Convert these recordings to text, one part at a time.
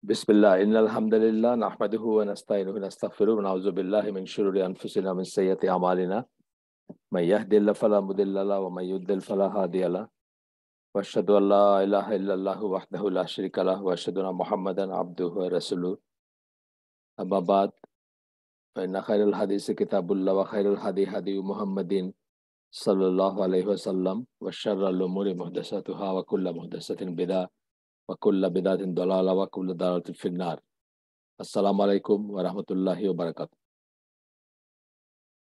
बिस्मिल्लाह इन्नल हम्दुलिल्लाह नहमदुहु व नस्तईनुहु व नस्तगफिरुहु व नऊज़ु बिल्लाहि मिन शुरूरि अनफुसिना व मिन सय्यिआति अमालिना मय यहदिल्लाहु फला मुदिल्ल लहु व मय युद्लिल फला हादिय लहु व अशहदु अन ला इलाहा इल्लल्लाहु वहदहु ला शरीका लहु व अशहदु अन्ना मुहम्मदन अब्दुहु व रसूलुहु अम्मा बाद फ़इन्न खैरल हदीस किताबुल्लाह व खैरुल हदी हदी मुहम्मदिन सल्लल्लाहु अलैहि वसल्लम व शर्रल उमूरि मुहदसतुहा व कुल्लु मुहदसतिन बिदअह व कुल्लु बिदअतिन दलाला व कुल्लु दलालतिन फिन्नार। আসসালামু আলাইকুম ওয়া রাহমাতুল্লাহি ওয়া বারাকাতুহু।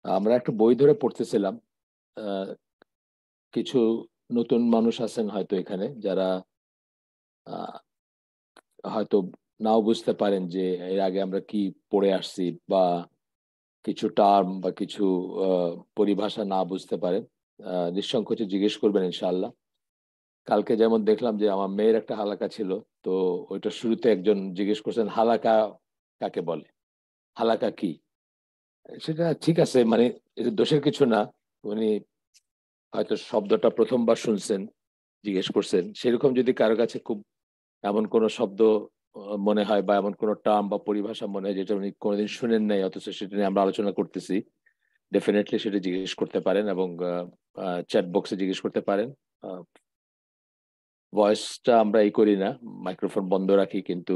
আমরা একটা বই ধরে পড়তেছিলাম। আহ, কিছু নতুন মানুষ আছেন হয়তো এখানে যারা আহ, হয়তো নাও বুঝতে পারেন যে এর আগে আমরা কি পড়ে আসছি বা কিছু টার্ম বা কিছু পরিভাষা না বুঝতে পারেন, নিঃসংকোচে জিজ্ঞেস করবেন ইনশাআল্লাহ। কালকে যেমন দেখলাম যে আমার মেয়ের একটা হালাকা ছিল, তো ওইটা শুরুতে একজন জিজ্ঞেস করছেন হালাকা কাকে বলে, হালাকা কি। সেটা ঠিক আছে, মানে এটা দোষের কিছু না। উনি হয়তো শব্দটা প্রথমবার শুনছেন, জিজ্ঞেস করছেন। সেরকম যদি কারো কাছে খুব এমন কোনো শব্দ মনে হয় বা এমন কোনো টার্ম বা পরিভাষা মনে হয় যেটা উনি কোনোদিন শুনেন নাই, অথচ সেটা নিয়ে আমরা আলোচনা করতেছি, ডেফিনেটলি সেটা জিজ্ঞেস করতে পারেন এবং চ্যাট বক্সে জিজ্ঞেস করতে পারেন। ভয়েসটা আমরা এই করি না, মাইক্রোফোন বন্ধ রাখি, কিন্তু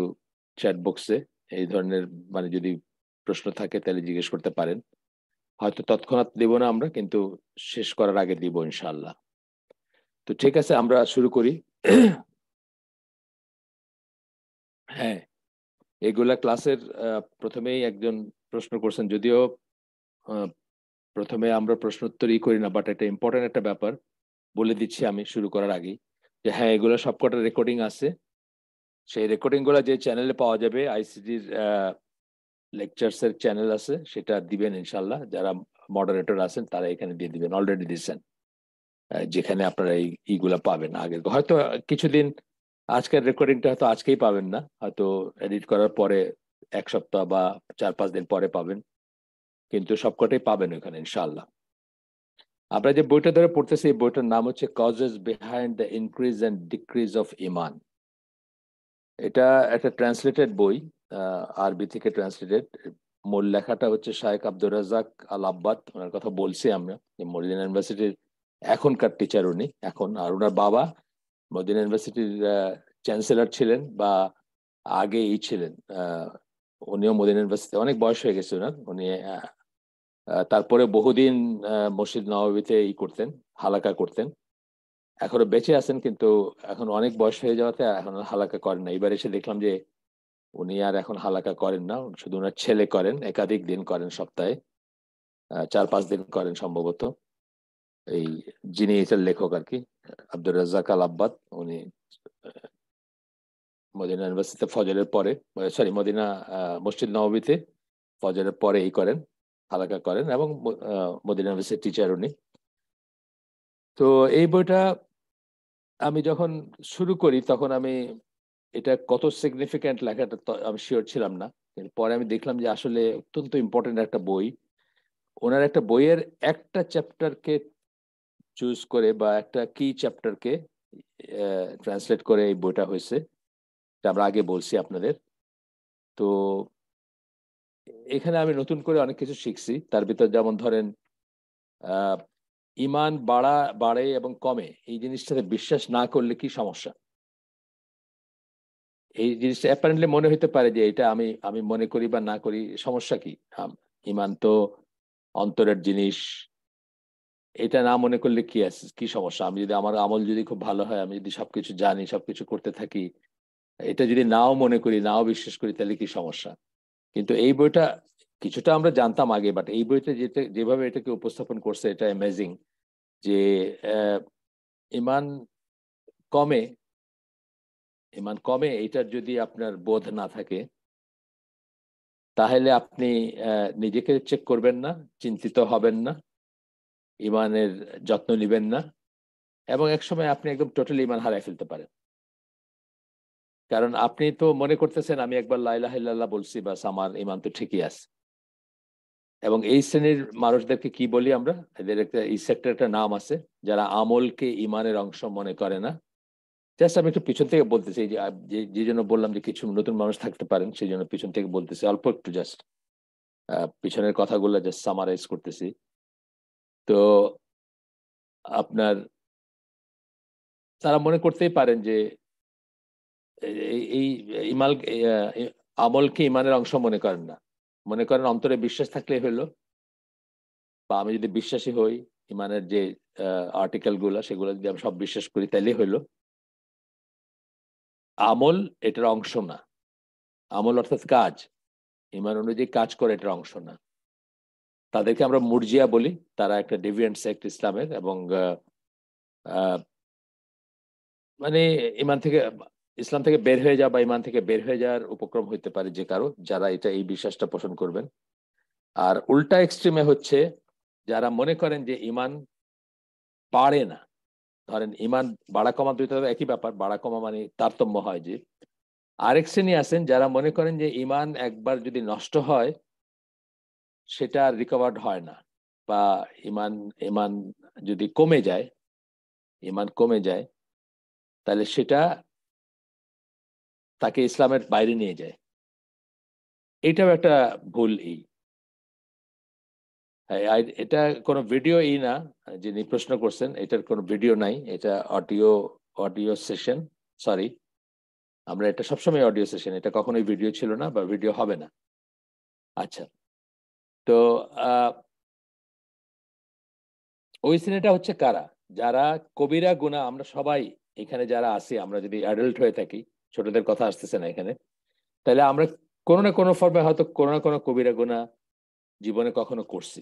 চ্যাট বক্সে এই ধরনের মানে যদি প্রশ্ন থাকে তাহলে জিজ্ঞেস করতে পারেন। হয়তো তৎক্ষণাৎ দিব না আমরা, কিন্তু শেষ করার আগে দিব ইনশাআল্লাহ। তো ঠিক আছে, আমরা শুরু করি। হ্যাঁ, এগুলা ক্লাসের প্রথমেই একজন প্রশ্ন করছেন, যদিও আহ, প্রথমে আমরা প্রশ্ন উত্তরই করি না, বাট এটা ইম্পর্টেন্ট একটা ব্যাপার বলে দিচ্ছি আমি শুরু করার আগেই, যে হ্যাঁ এগুলো সবকটা রেকর্ডিং আছে। সেই রেকর্ডিং গুলা যে চ্যানেলে পাওয়া যাবে, আইসিটির লেকচার্স এর চ্যানেল আছে, সেটা দিবেন ইনশাল্লাহ। যারা মডারেটর আছেন তারা এখানে দিয়ে দিবেন, অলরেডি দিচ্ছেন, যেখানে আপনারা এইগুলা পাবেন। আগে হয়তো কিছুদিন, আজকের রেকর্ডিংটা হয়তো আজকেই পাবেন না, হয়তো এডিট করার পরে 1 সপ্তাহ বা 4-5 দিন পরে পাবেন, কিন্তু সবকটাই পাবেন ওখানে ইনশাআল্লাহ। আমরা যে বইটা ধরে পড়তেছি, এই বইটার নাম হচ্ছে causes behind the increase and decrease of ইমান। এটা একটা ট্রান্সলেটেড বই, আরবি থেকে ট্রান্সলেটেড। মূল লেখাটা হচ্ছে শায়েখ আব্দুর রাজ্জাক আল আব্বাদ, ওনার কথা বলছি আমরা। মদিনা ইউনিভার্সিটির এখনকার টিচার উনি এখন, আর ওনার বাবা মদিনা ইউনিভার্সিটির চ্যান্সেলর ছিলেন, বা আগে ছিলেন। উনিও মদিনা ইউনিভার্সিটি, অনেক বয়স হয়ে গেছে ওনার। উনি তারপরে বহুদিন মসজিদ নববীতে করতেন, হালাকা করতেন। এখনো বেঁচে আছেন, কিন্তু এখন অনেক বয়স হয়ে যাওয়াতে এখন হালাকা করেন না। এবার এসে দেখলাম যে উনি আর এখন হালাকা করেন না, শুধু ওনার ছেলে করেন, একাধিক দিন করেন, সপ্তাহে 4-5 দিন করেন সম্ভবত। এই যিনি এটার লেখক আর কি, আব্দুর রাজ্জাক আল আব্বাদ, উনি মদিনা ইউনিভার্সিটিতে ফজরের পরে, সরি মদিনা মসজিদ নববীতে ফজরের পরে করেন, হালাকা করেন, এবং মদিনা ইউনিভার্সিটির টিচার উনি। তো এই বইটা আমি যখন শুরু করি তখন আমি এটা কত সিগনিফিক্যান্ট লেখাটা আমি শিওর ছিলাম না, কিন্তু পরে আমি দেখলাম যে আসলে অত্যন্ত ইম্পর্টেন্ট একটা বই। ওনার একটা বইয়ের একটা চ্যাপ্টারকে চুজ করে বা একটা কি চ্যাপ্টারকে ট্রান্সলেট করে এই বইটা হয়েছে, আমরা আগে বলছি আপনাদের। তো এখানে আমি নতুন করে অনেক কিছু শিখছি। তার ভিতর যেমন ধরেন আহ ইমান বাড়ে এবং কমে, এই জিনিসটাতে বিশ্বাস না করলে কি সমস্যা। এই জিনিসটা অ্যাপারেন্টলি মনে হতে পারে যে এটা আমি আমি মনে করি বা না করি, সমস্যা কি। ইমান তো অন্তরের জিনিস, এটা না মনে করলে কি আছে, কি সমস্যা। আমি যদি, আমার আমল যদি খুব ভালো হয়, আমি যদি সবকিছু জানি, সবকিছু করতে থাকি, এটা যদি নাও মনে করি, নাও বিশ্বাস করি, তাহলে কি সমস্যা। কিন্তু এই বইটা, কিছুটা আমরা জানতাম আগে, বাট এই বইটা যেভাবে এটাকে উপস্থাপন করছে, এটা অ্যামেজিং। যে আহ, ইমান কমে, ইমান কমে এটার যদি আপনার বোধ না থাকে, তাহলে আপনি নিজেকে চেক করবেন না, চিন্তিত হবেন না, ইমানের যত্ন নিবেন না, এবং একসময় আপনি একদম টোটালি ইমান হারাই ফেলতে পারেন। কারণ আপনি তো মনে করতেছেন আমি একবার লা ইলাহা ইল্লাল্লাহ বলছি, বাস আমার ইমান তো ঠিকই আছে। এবং এই শ্রেণীর মানুষদেরকে কি বলি আমরা, এদের একটা এই সেক্টর একটা নাম আছে, যারা আমলকে ইমানের অংশ মনে করে না, জাস্ট আমি একটু পিছন থেকে বলতেছি, যে জন্য বললাম যে কিছু নতুন মানুষ থাকতে পারেন, সেই জন্য পিছন থেকে বলতেছি অল্প একটু, জাস্ট পিছনের কথাগুলো জাস্ট সামারাইজ করতেছি। তো আপনার তারা মনে করতেই পারেন যে এই ইমাল আমলকে ইমানের অংশ মনে করেন না, মনে করেন অন্তরে বিশ্বাস থাকলেই হলো, বা আমি যদি বিশ্বাসী হই, ইমানের যে আর্টিকেল গুলা সেগুলো যদি আমি সব বিশ্বাস করি তাইলেই হইলো। আমল এটার অংশ না। আমল অর্থাৎ কাজ, ইমান অনুযায়ী কাজ করে এটার অংশ না। তাদেরকে আমরা মুরজিয়া বলি, তারা একটা ডেভিয়েন্ট সেক্ট ইসলামের, এবং মানে ইমান থেকে, ইসলাম থেকে বের হয়ে যাওয়া বা ইমান থেকে বের হয়ে যাওয়ার উপক্রম হইতে পারে যে কারো, যারা এটা এই বিশ্বাসটা পোষণ করবেন। আর উল্টা এক্সট্রিমে হচ্ছে যারা মনে করেন যে ইমান বাড়ে না। ধরেন ইমান বাড়া কমা দুইটা একই ব্যাপার, বাড়া কমা মানে তারতম্য হয় যে। আরেক শ্রেণী আছেন যারা মনে করেন যে ইমান একবার যদি নষ্ট হয় সেটা রিকভার্ড হয় না, বা ইমান ইমান যদি কমে যায়, ইমান কমে যায়, তাহলে সেটা তাকে ইসলামের বাইরে নিয়ে যায়। এটাও একটা ভুল। এটা কোনো ভিডিও না, যিনি প্রশ্ন করছেন এটার কোনো ভিডিও নাই, এটা অডিও, অডিও সেশন। সরি, আমরা এটা সবসময় অডিও সেশন, এটা কখনোই ভিডিও ছিল না বা ভিডিও হবে না। আচ্ছা, তো ওই শ্রেণীটা হচ্ছে কারা, যারা কবিরা গুনাহ, আমরা সবাই এখানে যারা আছি, আমরা যদি অ্যাডাল্ট হয়ে থাকি, ছোটদের কথা আসতেছে না এখানে, তাহলে আমরা কোনো না কোনো ফর্মে হয়তো কোনো না কোনো কবিরা গুনাহ জীবনে কখনো করছি।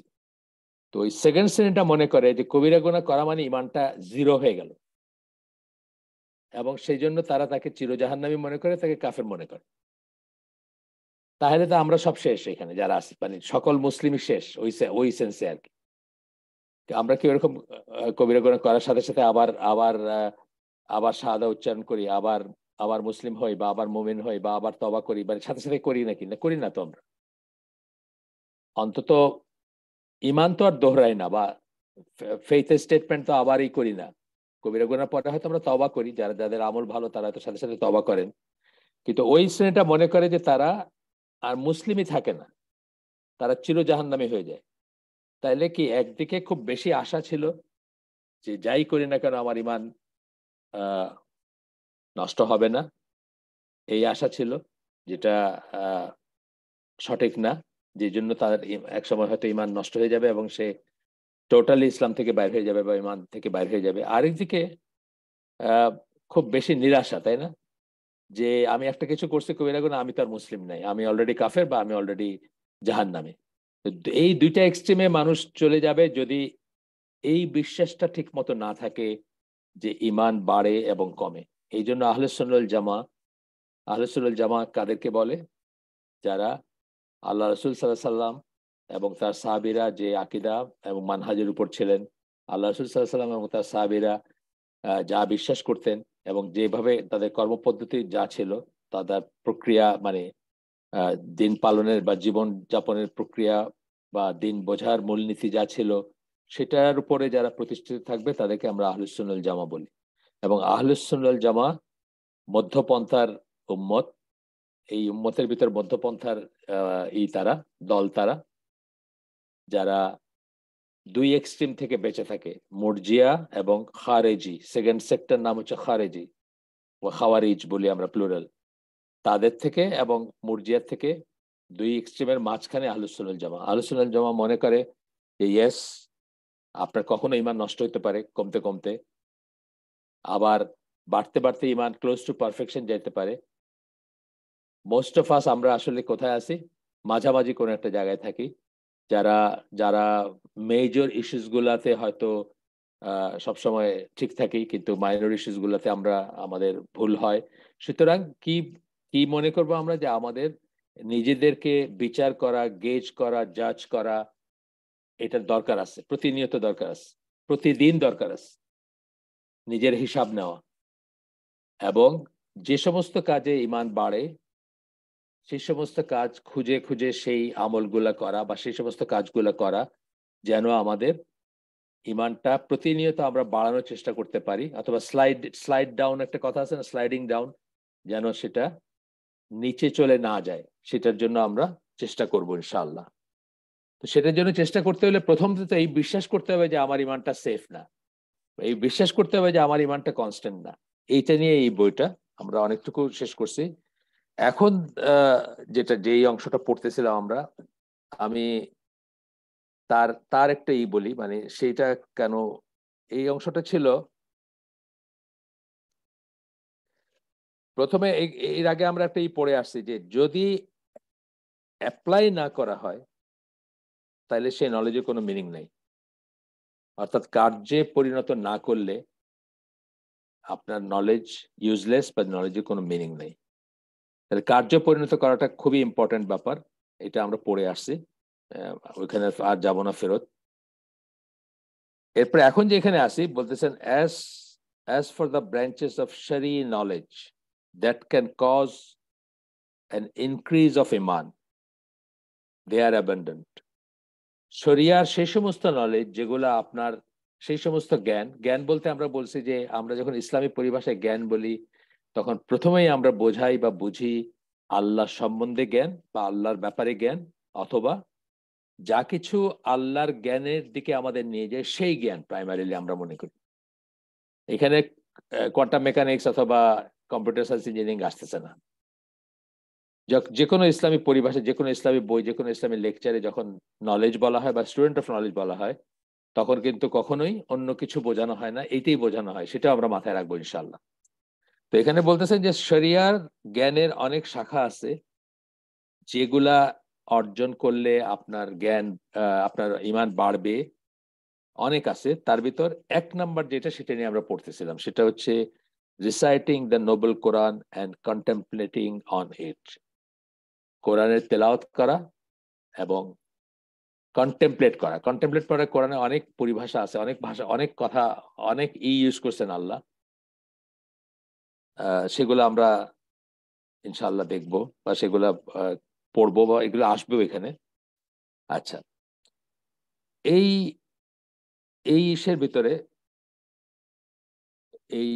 তো ওই সেকেন্ড শ্রেণীটা মনে করে যে কবিরা গুনাহ করা মানে ইমানটা জিরো হয়ে গেল, এবং সেই জন্য তারা তাকে চিরজাহান্নামী মনে করে, তাকে কাফের মনে করে। তাহলে তো আমরা সব শেষ এখানে যারা আছি, মানে সকল মুসলিমই শেষ ওই সেন্সে আর কি। আমরা কি ওরকম কবিরা গুনাহ করার সাথে সাথে আবার আবার আবার শাহাদা উচ্চারণ করি, আবার আবার মুসলিম হই, বা আবার মুমিন হই, বা আবার তওবা করি, মানে সাথে সাথে করি নাকি? না, করি না তো আমরা। অন্তত ইমান তো আর দোহরাই না, বা ফেইথ স্টেটমেন্ট তো আবারই করি না। কবিরা গুনার পরে হয়তো আমরা তওবা করি, যারা যাদের আমল ভালো তারা তো সাথে সাথে তওবা করেন। কিন্তু ওই শ্রেণীটা মনে করে যে তারা আর মুসলিমই থাকে না, তারা চিরজাহান্নামী হয়ে যায়। তাইলে কি একদিকে খুব বেশি আশা ছিল যে যাই করি না কেন আমার ইমান আহ নষ্ট হবে না, এই আশা ছিল, যেটা আহ সঠিক না, যে জন্য তার এক সময় হয়তো ইমান নষ্ট হয়ে যাবে এবং সে টোটালি ইসলাম থেকে বাইর হয়ে যাবে বা ইমান থেকে বাইর হয়ে যাবে। আরেকদিকে আহ খুব বেশি নিরাশা, তাই না, যে আমি একটা কিছু করছি কবিরা গুনাহ, আমি তো আর মুসলিম নাই, আমি অলরেডি কাফের, বা আমি অলরেডি জাহান্নামে। তো এই দুইটা এক্সট্রিমে মানুষ চলে যাবে যদি এই বিশ্বাসটা ঠিক মতো না থাকে যে ইমান বাড়ে এবং কমে। এই জন্য আহলে সুন্নাত জামা, আহলে সুন্নাত জামা কাদেরকে বলে? যারা আল্লাহ রসুল সাল্লাল্লাহু আলাইহি সাল্লাম এবং তার সাহাবীরা যে আকীদা এবং মানহাজের উপর ছিলেন, আল্লাহ রসুল সাল্লাল্লাহু আলাইহি সাল্লাম এবং তার সাহাবীরা যা বিশ্বাস করতেন, এবং যেভাবে তাদের কর্মপদ্ধতি যা ছিল, তাদের প্রক্রিয়া, মানে দিন পালনের বা জীবন যাপনের প্রক্রিয়া বা দিন বোঝার মূলনীতি যা ছিল, সেটার উপরে যারা প্রতিষ্ঠিত থাকবে তাদেরকে আমরা আহলুস সুন্নাত জামা বলি। এবং আহলুস সুন্নাত জামা মধ্যপন্থার উম্মত। এই উম্মতের ভিতর মধ্যপন্থার তারা দল, তারা যারা দুই এক্সট্রিম থেকে বেঁচে থাকে, মুরজিয়া এবং খারেজি। সেকেন্ড সেক্টর নাম হচ্ছে খারেজি, ও খাওয়ারিজ বলি আমরা প্লুরাল। তাদের থেকে এবং মুরজিয়ার থেকে দুই এক্সট্রিমের মাঝখানে আহলুস সুন্নাত জামা। আহলুস সুন্নাত জামা মনে করে যে ইয়েস, আপনার কখনো ইমান নষ্ট হতে পারে কমতে কমতে, আবার বাড়তে বাড়তে ইমান ক্লোজ টু পারফেকশন যেতে পারে। মোস্ট অফ আস আমরা আসলে কোথায় আছি? মাঝামাঝি কোনো একটা জায়গায় থাকি, যারা যারা মেজর ইস্যুস গুলাতে হয়তো সবসময় ঠিক থাকি, কিন্তু মাইনর ইস্যুস গুলাতে আমরা, আমাদের ভুল হয়। সুতরাং কি কি মনে করবো আমরা, যে আমাদের নিজেদেরকে বিচার করা, গেজ করা, জাজ করা, এটার দরকার আছে, প্রতিনিয়ত দরকার আছে, প্রতিদিন দরকার আছে নিজের হিসাব নেওয়া। এবং যে সমস্ত কাজে ইমান বাড়ে সেই সমস্ত কাজ খুঁজে খুঁজে সেই আমলগুলা করা, বা সেই সমস্ত কাজগুলা করা যেন আমাদের ইমানটা প্রতিনিয়ত আমরা বাড়ানোর চেষ্টা করতে পারি, অথবা স্লাইড ডাউন একটা কথা আছে না, স্লাইডিং ডাউন, যেন সেটা নিচে চলে না যায়, সেটার জন্য আমরা চেষ্টা করব ইনশাআল্লাহ। তো সেটার জন্য চেষ্টা করতে হলে প্রথমত তো এই বিশ্বাস করতে হবে যে আমার ইমানটা সেফ না, এই বিশ্বাস করতে হবে যে আমার ইমানটা কনস্ট্যান্ট না। এইটা নিয়ে এই বইটা আমরা অনেকটুকু শেষ করছি। এখন যেই অংশটা পড়তেছিলাম আমরা, আমি তার তার একটা বলি, মানে সেইটা কেন এই অংশটা ছিল, প্রথমে এর আগে আমরা একটা পড়ে আসছি যে যদি অ্যাপ্লাই না করা হয় তাহলে সেই নলেজের কোনো মিনিং নেই। অর্থাৎ কার্যে পরিণত না করলে আপনার নলেজ ইউজলেস, বা নলেজের কোনো মিনিং নেই। তাহলে কার্য পরিণত করাটা খুবই ইম্পর্টেন্ট ব্যাপার, এটা আমরা পড়ে আসছি, ওইখানে আর যাব না ফেরত। এরপরে এখন যে এখানে আসি, বলতেছেন as for the branches of shari knowledge that can cause an increase of iman, they are abundant. শরিয়ার সেই সমস্ত নলেজ যেগুলো আপনার, সেই সমস্ত জ্ঞান, জ্ঞান বলতে আমরা বলছি যে আমরা যখন ইসলামী পরিভাষায় জ্ঞান বলি তখন প্রথমেই আমরা বোঝাই বা বুঝি আল্লাহ সম্বন্ধে জ্ঞান বা আল্লাহর ব্যাপারে জ্ঞান, অথবা যা কিছু আল্লাহর জ্ঞানের দিকে আমাদের নিয়ে যায় সেই জ্ঞান প্রাইমারিলি আমরা মনে করি। এখানে কোয়ান্টাম মেকানিক্স অথবা কম্পিউটার সায়েন্স ইঞ্জিনিয়ারিং আসতেছে না। যে কোনো ইসলামী পরিভাষা, যে কোনো ইসলামী বই, যে কোনো ইসলামী লেকচারে যখন নলেজ বলা হয় বা স্টুডেন্ট অফ নলেজ বলা হয়, তখন কিন্তু কখনোই অন্য কিছু বোঝানো হয় না, এইটাই বোঝানো হয়। সেটা আমরা মাথায় রাখবো ইনশাল্লাহ। তো এখানে বলতেছেন যে শরিয়ার জ্ঞানের অনেক শাখা আছে যেগুলা অর্জন করলে আপনার জ্ঞান, আপনার ঈমান বাড়বে, অনেক আছে। তার ভিতর এক নাম্বার যেটা, সেটা নিয়ে আমরা পড়তেছিলাম, সেটা হচ্ছে reciting the noble Quran and contemplating on it. কোরআনের তেলাওয়াত করা এবং কন্টেম্পলেট করা। কন্টেম্পলেট করা, কোরআনে অনেক পরিভাষা আছে, অনেক ভাষা, অনেক কথা, অনেক ইউজ করছেন আল্লাহ, সেগুলো আমরা ইনশাআল্লাহ দেখবো, বা সেগুলা পড়বো, বা এগুলো আসবেও এখানে। আচ্ছা, এই এই ইসের ভিতরে, এই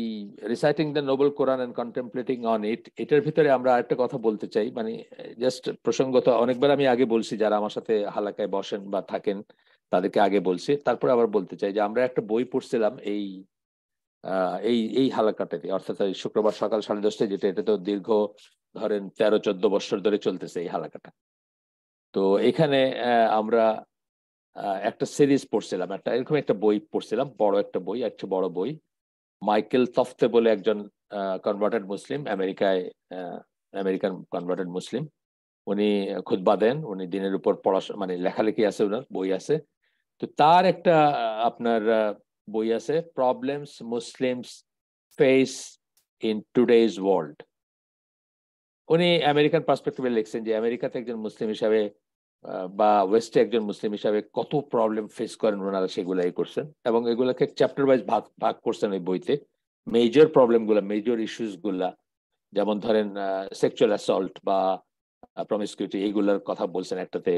reciting the noble Quran and contemplating on it, এটার ভিতরে আমরা একটা কথা বলতে চাই, মানে জাস্ট প্রসঙ্গত, অনেকবার আমি আগে বলছি, যারা আমার সাথে হালাকায় বসেন বা থাকেন তাদেরকে আগে বলছি, তারপরে আবার বলতে চাই যে আমরা একটা বই পড়ছিলাম এই এই এই হালাকাটাতে, অর্থাৎ শুক্রবার সকাল 10:30টায়, যেটা, এটা তো দীর্ঘ ধরেন 13-14 বছর ধরে চলতেছে এই হালাকাটা। তো এখানে আমরা একটা সিরিজ পড়ছিলাম, একটা এরকম একটা বই পড়ছিলাম, বড় একটা বই, একটা বড় বই। মাইকেল তফতে বলে একজন কনভার্টেড মুসলিম, আমেরিকায়, আমেরিকান কনভার্টেড মুসলিম, উনি খুতবা দেন, উনি দিনের উপর পড়াশোনা, মানে লেখালেখি আছে, ওনার বই আছে। তো তার একটা আপনার বই আছে, problems Muslims face in today's world. উনি আমেরিকান পার্সপেক্টিভে লিখছেন যে আমেরিকাতে একজন মুসলিম হিসাবে বা ওয়েস্টে একজন মুসলিম হিসাবে কত প্রবলেম ফেস করেন ওনারা, সেগুলাই করছেন, এবং এগুলোকে চ্যাপ্টার ওয়াইজ ভাগ ভাগ করছেন ওই বইতে। মেজর প্রবলেম গুলা, মেজর ইস্যুস গুলা, যেমন ধরেন সেক্সুয়াল অ্যাসল্ট বা প্রমিসকিউটি, এইগুলোর কথা বলছেন একটাতে,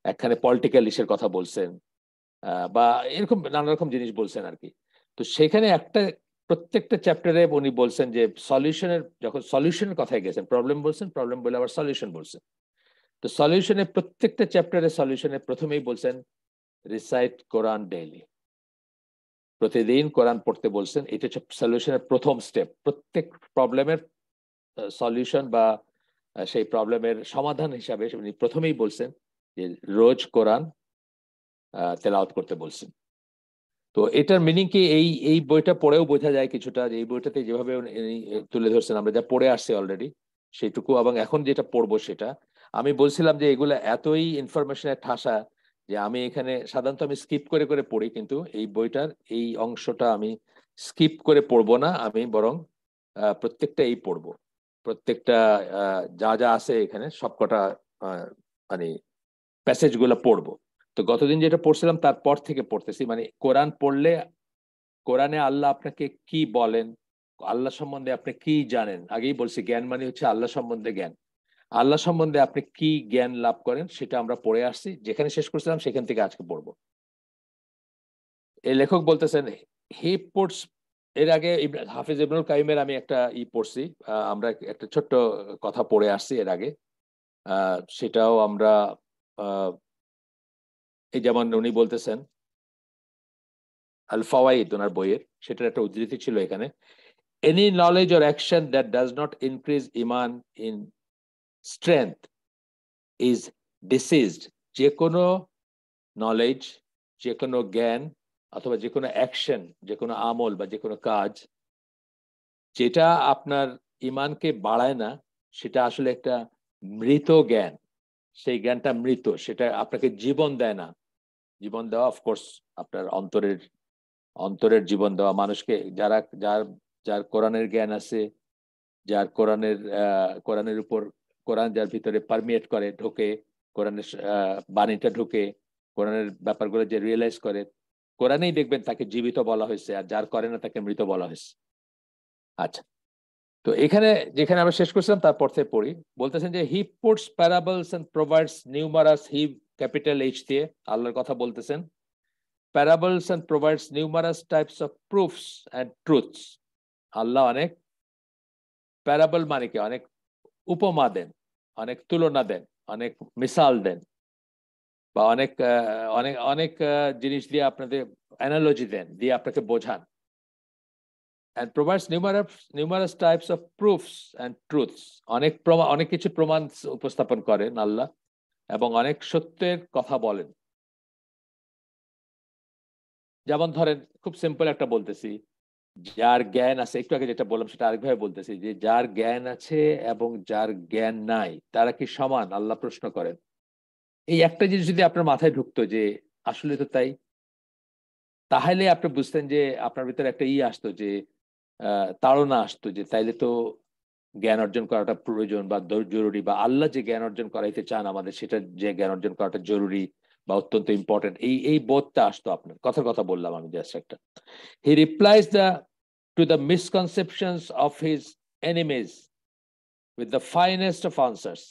একখানে পলিটিক্যাল ইস্যুর কথা বলছেন, বা এরকম নানা রকম জিনিস বলছেন আর কি। তো সেখানে একটা, প্রত্যেকটা চ্যাপ্টারে উনি বলছেন যে সলিউশনের, যখন সলিউশনের কথায় গেছেন, প্রবলেম বলছেন, প্রবলেম বলে আবার সলিউশন বলছেন। তো সলিউশনের প্রত্যেকটা চ্যাপ্টারে সলিউশনের প্রথমেই বলছেন রিসাইট কোরআন ডেইলি, প্রতিদিন কোরআন পড়তে বলছেন। এটা হচ্ছে সলিউশনের প্রথম স্টেপ। প্রত্যেক প্রবলেমের সলিউশন বা সেই প্রবলেমের সমাধান হিসাবে উনি প্রথমেই বলছেন যে রোজ কোরআন তেলাওয়াত করতে বলছেন। তো এটার মিনিং কি, এই এই বইটা পড়েও বোঝা যায় কিছুটা, যে এই বইটাতে যেভাবে উনি তুলে ধরছেন, আমরা যা পড়ে আসছি অলরেডি সেটুকু, এবং এখন যেটা পড়বো সেটা, আমি বলছিলাম যে এগুলো এতই ইনফরমেশনের ঠাসা যে আমি এখানে সাধারণত আমি স্কিপ করে করে পড়ি, কিন্তু এই বইটার এই অংশটা আমি স্কিপ করে পড়বো না, আমি বরং প্রত্যেকটা এই পড়বো, প্রত্যেকটা যা যা আছে এখানে সবকটা মানে প্যাসেজ গুলো পড়বো। তো গতদিন যেটা পড়ছিলাম তারপর থেকে পড়তেছি, মানে কোরআন পড়লে কোরআনে আল্লাহ আপনাকে কি বলেন, আল্লাহ সম্বন্ধে আপনি কি জানেন। আগেই বলছি, জ্ঞান মানে হচ্ছে আল্লাহ সম্বন্ধে জ্ঞান। আল্লাহ সম্বন্ধে আপনি কি জ্ঞান লাভ করেন সেটা আমরা পড়ে আসছি, যেখানে শেষ করছিলাম সেখান থেকে আজকে পড়বো। এই লেখক বলতেছেন হি পুটস, এর আগে হাফিজ ইবনুল কাইমের আমি একটা পড়ছি, আমরা একটা ছোট্ট কথা পড়ে আসছি এর আগে, সেটাও আমরা এই যেমন উনি বলতেছেন আল ফাওয়াইদ ওনার বইয়ের, সেটার একটা উদ্ধৃতি ছিল এখানে, any knowledge or action that does not increase Iman in strength is deceased. যে কোনো নলেজ, যে কোনো জ্ঞান অথবা যে কোনো অ্যাকশন, যে কোনো আমল বা যে কোনো কাজ যেটা আপনার ইমানকে বাড়ায় না, সেটা আসলে একটা মৃত জ্ঞান। সেই জ্ঞানটা মৃত, সেটা আপনাকে জীবন দেয় না। জীবন দেওয়া অফকোর্স আপনার অন্তরের অন্তরের জীবন দেওয়া মানুষকে, যারা যার যার কোরআনের জ্ঞান আছে, যার কোরআনের উপর, কোরআন যার ভিতরে পারমিয়েট করে, ঢোকে, কোরআনের বাণীটা ঢুকে, কোরআনের ব্যাপারগুলো যে রিয়েলাইজ করে, কোরআনেই দেখবেন তাকে জীবিত বলা হয়েছে, আর যার করে না তাকে মৃত বলা হয়েছে। আচ্ছা, তো এখানে যেখানে আমরা শেষ করছিলাম তারপর থেকে পড়ি। বলতেছেন যে he puts parables and provides numerous, he capital H দিয়ে আল্লাহর কথা বলতেছেন, parables and provides numerous types of proofs and truths. আল্লাহ অনেক প্যারাবল মানে কি, অনেক উপমা দেন, অনেক তুলনা দেন, অনেক মিসাল দেন, বা অনেক অনেক অনেক জিনিস দিয়ে আপনাদের অ্যানালজি দেন, দিয়ে আপনাকে বোঝান। and provides numerous types of proofs and truths, অনেক কিছু প্রমাণ উপস্থাপন করেন আল্লাহ, এবং অনেক সত্যের কথা বলেন। যেমন ধরেন, খুব সিম্পল একটা বলতেছি, যার জ্ঞান আছে, একটু আগে যেটা বললাম সেটা আরেকভাবে বলতেছি, যে যার জ্ঞান আছে এবং যার জ্ঞান নাই তারা কি সমান, আল্লাহ প্রশ্ন করেন। এই একটা জিনিস যদি আপনার মাথায় ঢুকতো যে আসলে তো তাই, তাহলে আপনি বুঝতেন যে আপনার ভিতরে একটা আসতো, যে তাড়না আসতো, যে তাইলে তো জ্ঞান অর্জন করাটা প্রয়োজন বা জরুরি, বা আল্লাহ যে জ্ঞান অর্জন করাইতে চান আমাদের, সেটা যে জ্ঞান অর্জন করাটা জরুরি বা অত্যন্ত ইম্পর্টেন্ট, এই বোধটা আসতো আপনার। কথার কথা বললাম আমি জাস্ট একটা। He replies to the misconceptions of his enemies with the finest of answers.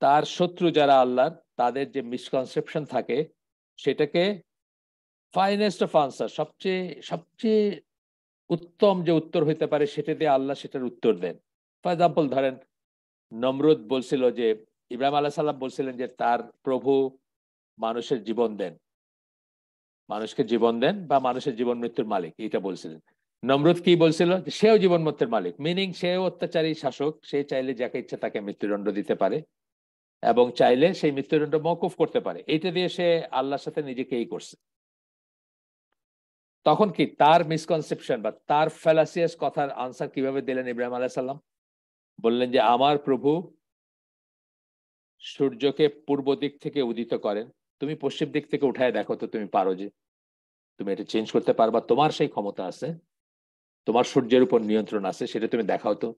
তার শত্রু যারা আল্লাহর, তাদের যে মিসকনসেপশন থাকে, সেটাকে ফাইনেস্ট অফ আনসার, সবচেয়ে সবচেয়ে উত্তম যে উত্তর হইতে পারে সেটা দিয়ে আল্লাহ সেটার উত্তর দেন। ফর এক্সাম্পল ধরেন, নমরুদ বলছিল যে, ইব্রাহিম আলাইহিস সালাম বলছিলেন যে তার প্রভু মানুষের জীবন দেন, মানুষকে জীবন দেন, বা মানুষের জীবন মৃত্যুর মালিক, এটা বলছিলেন। নমরুদ কি বলছিল, যে সেও জীবন মৃত্যুর মালিক, মিনিং সেও অত্যাচারী শাসক, সে চাইলে যাকে ইচ্ছা তাকে মৃত্যুদণ্ড দিতে পারে, এবং চাইলে সেই মৃত্যুদণ্ড মওকুফ করতে পারে। এটা দিয়ে সে আল্লাহর সাথে নিজেকে করছে। তখন কি তার মিসকনসেপশন বা তার ফ্যালাসিয়াস কথার আনসার কিভাবে দিলেন ইব্রাহিম আলাইহিস সালাম? বললেন যে আমার প্রভু সূর্যকে পূর্ব দিক থেকে উদিত করেন, তুমি পশ্চিম দিক থেকে উঠায় দেখো তো, তুমি পারো, যে তুমি এটা চেঞ্জ করতে পারবা, তোমার সেই ক্ষমতা আছে, তোমার সূর্যের উপর নিয়ন্ত্রণ আছে, সেটা তুমি দেখাও তো।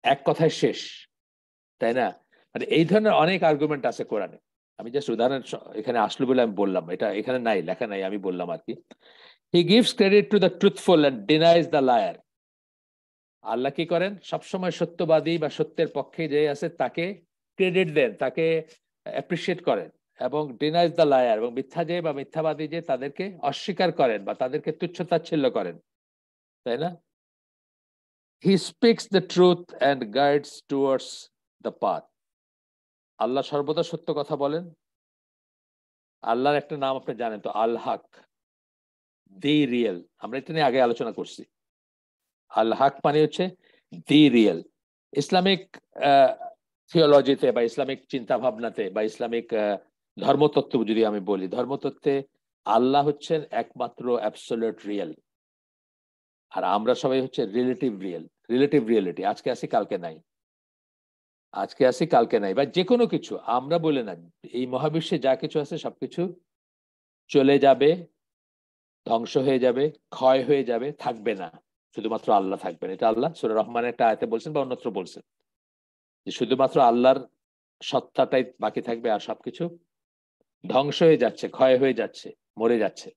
এক কথায় শেষ, তাই না? মানে এই ধরনের অনেক আর্গুমেন্ট আছে কোরআনে। আমি জাস্ট উদাহরণ এখানে আসলো বলে আমি বললাম, এটা এখানে নাই, লেখা নাই, আমি বললাম আর কি। He gives credit to the truthful and denies the liar. আল্লাহ কি করেন, সবসময় সত্যবাদী বা সত্যের পক্ষে যে আছে তাকে ক্রেডিট দেন, তাকে অ্যাপ্রিসিয়েট করেন, এবং ডিনাইজ দ্য লায়ার, এবং মিথ্যা যে বা মিথ্যাবাদী যে তাদেরকে অস্বীকার করেন বা তাদেরকে তুচ্ছ-তাচ্ছিল্য করেন, তাই না? He speaks the truth and guides towards the path. আল্লাহ সর্বদা সত্য কথা বলেন। আল্লাহর একটা নাম আপনি জানেন তো, আল হক, দি রিয়েল। আমরা এটা নিয়ে আগে আলোচনা করছি। আল হক মানে হচ্ছে দি রিয়েল। ইসলামিক থিওলজিতে বা ইসলামিক চিন্তা ভাবনাতে বা ইসলামিক ধর্মতত্ত্ব যদি আমি বলি, ধর্মতত্ত্বে আল্লাহ হচ্ছেন একমাত্র অ্যাবসলিউট রিয়েল, আর আমরা সবাই হচ্ছে রিলেটিভ রিয়েল, রিলেটিভ রিয়েলিটি। আজকে আসি কালকে নাই, আজকে আসি কালকে নাই, বা যে কোনো কিছু আমরা বলে না, এই মহাবিশ্বে যা কিছু আছে সবকিছু চলে যাবে, ধ্বংস হয়ে যাবে, ক্ষয় হয়ে যাবে, থাকবে না, শুধুমাত্র আল্লাহ থাকবেন। এটা আল্লাহ সূরা রহমানের একটা আয়াতে বলছেন বা অন্যত্র বলছেন, যে শুধুমাত্র আল্লাহর সত্তাটাই বাকি থাকবে, আর সবকিছু ধ্বংস হয়ে যাচ্ছে, ক্ষয় হয়ে যাচ্ছে, মরে যাচ্ছে।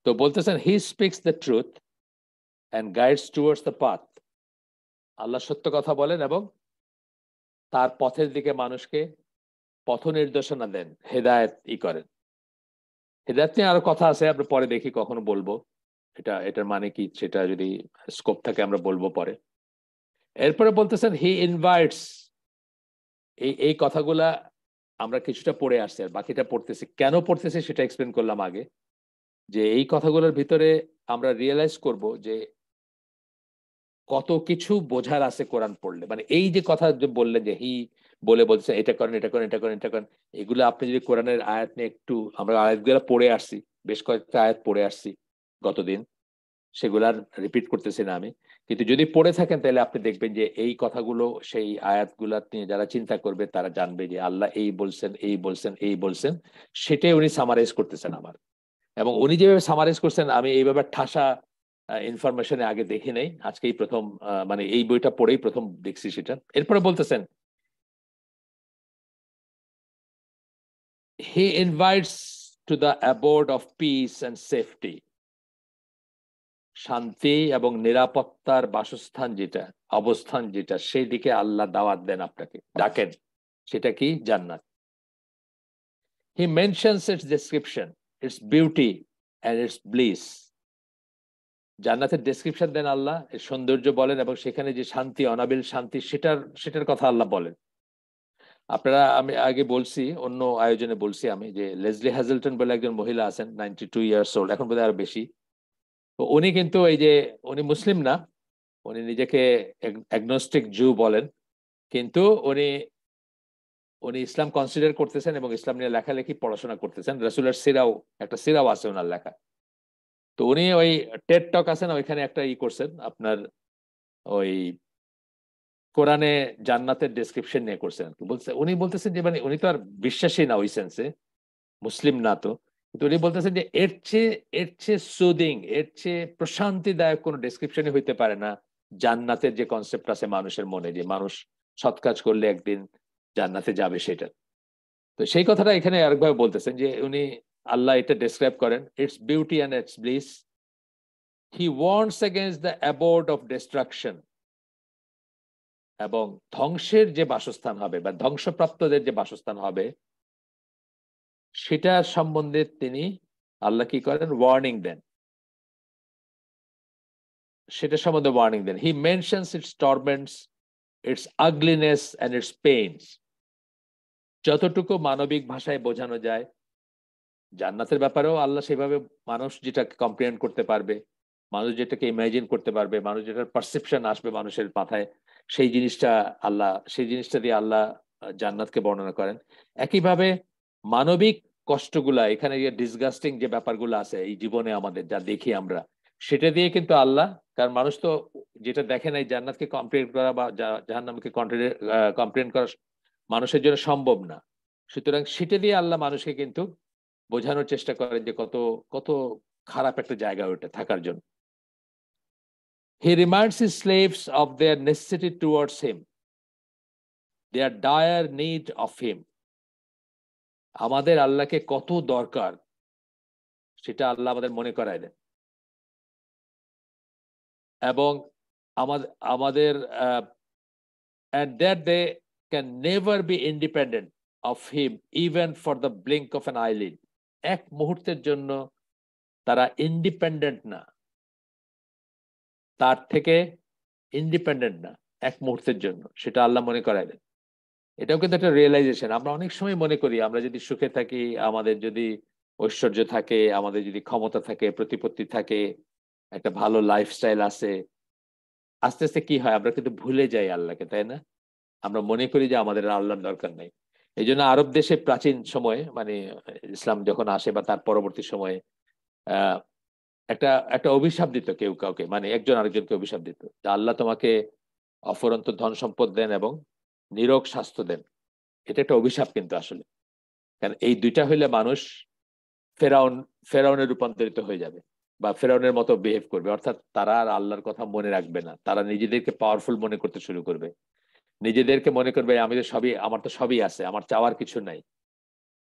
তো বলতেছেন he speaks the truth and guides towards the path. আল্লাহ সত্য কথা বলেন এবং তার পথের দিকে মানুষকে পথ নির্দেশনা দেন, হেদায়েত করেন। হেদায়েত নিয়ে আরো কথা আছে, আমরা পরে দেখি কখনো বলবো এটার মানে কি, সেটা যদি স্কোপ থাকে আমরা বলবো পরে। এরপরে বলতেছেন হি ইনভাইটস, এই কথাগুলা আমরা কিছুটা পড়ে আসছি, আর বাকিটা পড়তেছি। কেন পড়তেছি সেটা এক্সপ্লেন করলাম আগে, যে এই কথাগুলোর ভিতরে আমরা রিয়েলাইজ করব যে কত কিছু বোঝার আছে কোরআন পড়লে। মানে এই যে কথা যে বললেন যে হি বলে বলছে এটা করেন, এটা করেন, এটা করেন, এটা করেন, এগুলো আপনি যদি কোরআনের আয়াত নিয়ে একটু, আমরা আয়াতগুলো পড়ে আসছি, বেশ কয়েকটা আয়াত পড়ে আসছি গতদিন, সেগুলার রিপিট করতেছি না আমি, কিন্তু যদি পড়ে থাকেন তাহলে আপনি দেখবেন যে এই কথাগুলো সেই আয়াতগুলা নিয়ে যারা চিন্তা করবে তারা জানবে যে আল্লাহ এই বলছেন, এই বলছেন, এই বলছেন, সেটাই উনি সামারাইজ করতেছেন আমার। এবং উনি যেভাবে সামারাইজ করছেন আমি এইভাবে ঠাসা ইনফরমেশনে আগে দেখি নাই, আজকেই প্রথম, মানে এই বইটা পড়েই প্রথম দেখছি সেটা। এরপরে বলতেছেন he invites to the abode of peace and safety, শান্তি এবং নিরাপত্তার বাসস্থান যেটা, অবস্থান যেটা, সেই দিকে আল্লাহ দাওয়াত দেন, আপনাকে ডাকেন। সেটা কি? জান্নাত। He mentions its description, its beauty and its bliss. জান্নাতের ডেসক্রিপশন দেন আল্লাহ, এর সৌন্দর্য বলেন, এবং সেখানে যে শান্তি, অনাবিল শান্তি, সেটার কথা আল্লাহ বলেন। আপনারা, আমি আগে বলছি, অন্য আয়োজনে বলছি আমি, যে লেসলি হ্যাজেলটন বলে একজন মহিলা আছেন, 92 ইয়ার্স ওল্ড, এখন বোধহয় আরো বেশি। তো উনি কিন্তু এই যে, উনি মুসলিম না, উনি নিজেকে অ্যাগনস্টিক জু বলেন, কিন্তু উনি উনি ইসলাম কনসিডার করতেছেন এবং ইসলাম নিয়ে লেখালেখি পড়াশোনা করতেছেন। রাসূলের সিরাও, একটা সিরাও আছে ওনার লেখা। তো উনি ওই টেড টক আছে না, ওইখানে একটা করছেন আপনার, ওই কোরআনে জান্নাতের ডেসক্রিপশন নিয়ে করছেন। বলছে, উনি বলতেছেন যে মানে উনি তো আর বিশ্বাসী না ওই সেন্সে, মুসলিম না তো, কিন্তু উনি বলতেছেন যে এর চেয়ে সুদিং, এর চেয়ে প্রশান্তিদায়ক কোনো ডেসক্রিপশনই হইতে পারে না জান্নাতের যে কনসেপ্ট আছে মানুষের মনে, যে মানুষ সৎ কাজ করলে একদিন জান্নাতে যাবে, সেটা। তো সেই কথাটা এখানে আরেকভাবে বলতেছেন যে উনি, আল্লাহ এটা ডেসক্রাইব করেন, it's beauty and its bliss. He warns against the abode of distraction, এবং ধ্বংসের যে বাসস্থান হবে বা ধ্বংসপ্রাপ্তদের যে বাসস্থান হবে, সেটা সম্বন্ধে তিনি, আল্লাহ কি করেন? ওয়ার্নিং দেন, সেটা সম্বন্ধে ওয়ার্নিং দেন। He mentions its torments, its ugliness and its pains. যতটুকু মানবিক ভাষায় বোঝানো যায় জান্নাতের ব্যাপারেও আল্লাহ সেভাবে, মানুষ যেটাকে কম্প্রিহেন্ড করতে পারবে, মানুষ যেটাকে ইমাজিন করতে পারবে, মানুষ যেটার পারসেপশন আসবে মানুষের মাথায়, সেই জিনিসটা দিয়ে আল্লাহ জান্নাতকে বর্ণনা করেন। একইভাবে মানবিক কষ্টগুলা, এখানে যে ডিসগাস্টিং যে ব্যাপারগুলো আছে এই জীবনে আমাদের যা দেখি আমরা, সেটা দিয়ে কিন্তু আল্লাহ, কারণ মানুষ তো যেটা দেখে নাই, জান্নাতকে কম্প্রিহেন্ড করা বা জাহান্নামকে কম্প্রিহেন্ড করা মানুষের জন্য সম্ভব না। সুতরাং সেটা দিয়ে আল্লাহ মানুষকে কিন্তু বোঝানোর চেষ্টা করেন যে কত কত খারাপ একটা জায়গা ওটা থাকার জন্য। He reminds his slaves of their necessity towards him, their dire need of him. আমাদের আল্লাহকে কত দরকার সেটা আল্লাহ আমাদের মনে করায় দেন, এবং আমাদের আমাদের and that they can never be independent of him even for the blink of an eyelid. এক মুহূর্তের জন্য তারা ইন্ডিপেন্ডেন্ট না, তার থেকে ইন্ডিপেন্ডেন্ট না এক মুহূর্তের জন্য, সেটা আল্লাহ মনে করায় দেন। এটাও কিন্তু একটা রিয়েলাইজেশন। আমরা অনেক সময় মনে করি আমরা যদি সুখে থাকি, আমাদের যদি ঐশ্বর্য থাকে, আমাদের যদি ক্ষমতা থাকে, প্রতিপত্তি থাকে, একটা ভালো লাইফস্টাইল আছে, আস্তে আস্তে কি হয়, আমরা কিন্তু ভুলে যাই আল্লাহকে, তাই না? আমরা মনে করি যে আমাদের আল্লাহর দরকার নাই। এই জন্য আরব দেশে প্রাচীন সময়ে, মানে ইসলাম যখন আসে বা তার পরবর্তী সময়ে, আহ একটা একটা অভিশাপ দিত কেউ কাউকে, মানে একজন আরেকজনকে অভিশাপ দিত যে আল্লাহ তোমাকে অফুরন্ত ধন সম্পদ দেন এবং নিরোগ স্বাস্থ্য দেন। এটা একটা অভিশাপ কিন্তু আসলে, কারণ এই দুইটা হইলে মানুষ ফেরাউন ফেরাউনে রূপান্তরিত হয়ে যাবে বা ফেরাউনের মতো বিহেভ করবে, অর্থাৎ তারা আর আল্লাহর কথা মনে রাখবে না, তারা নিজেদেরকে পাওয়ারফুল মনে করতে শুরু করবে, নিজেদেরকে মনে করবে আমি তো সবই, আমার তো সবই আছে, আমার চাওয়ার কিছু নাই।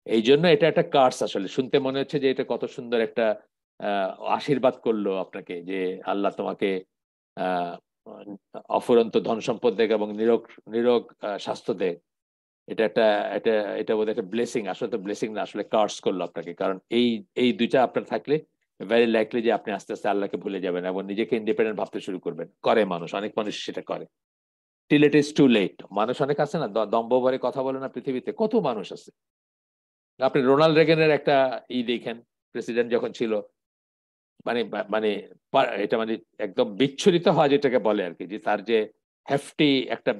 এই জন্য এটা একটা কার্স। আসলে শুনতে মনে হচ্ছে যে এটা কত সুন্দর একটা আশীর্বাদ করলো আপনাকে, যে আল্লাহ তোমাকে আহ অফুরন্ত ধন সম্পদ দেখ এবং নিরোগ নিরোগ স্বাস্থ্য দেখ, এটা একটা এটা এটা বোধহয় একটা ব্লেসিং, আসলে তো ব্লেসিং না, আসলে কার্স করলো আপনাকে। কারণ এই দুইটা আপনার থাকলে ভেরি লাইকলি যে আপনি আস্তে আস্তে আল্লাহকে ভুলে যাবেন এবং নিজেকে ইন্ডিপেন্ডেন্ট ভাবতে শুরু করবেন। করে মানুষ, অনেক মানুষ সেটা করে। Till it is too late. মানুষ অনেক আছে না, দম্ভ ভরে কথা বলে না, পৃথিবীতে কত মানুষ আছে। আপনি রোনাল্ড রেগানের একটা দেখেন, প্রেসিডেন্ট যখন ছিল, মানে মানে এটা মানে একদম বিচ্ছুরিত হওয়া যেটাকে বলে আর কি, যে তার যে হেফটি একটা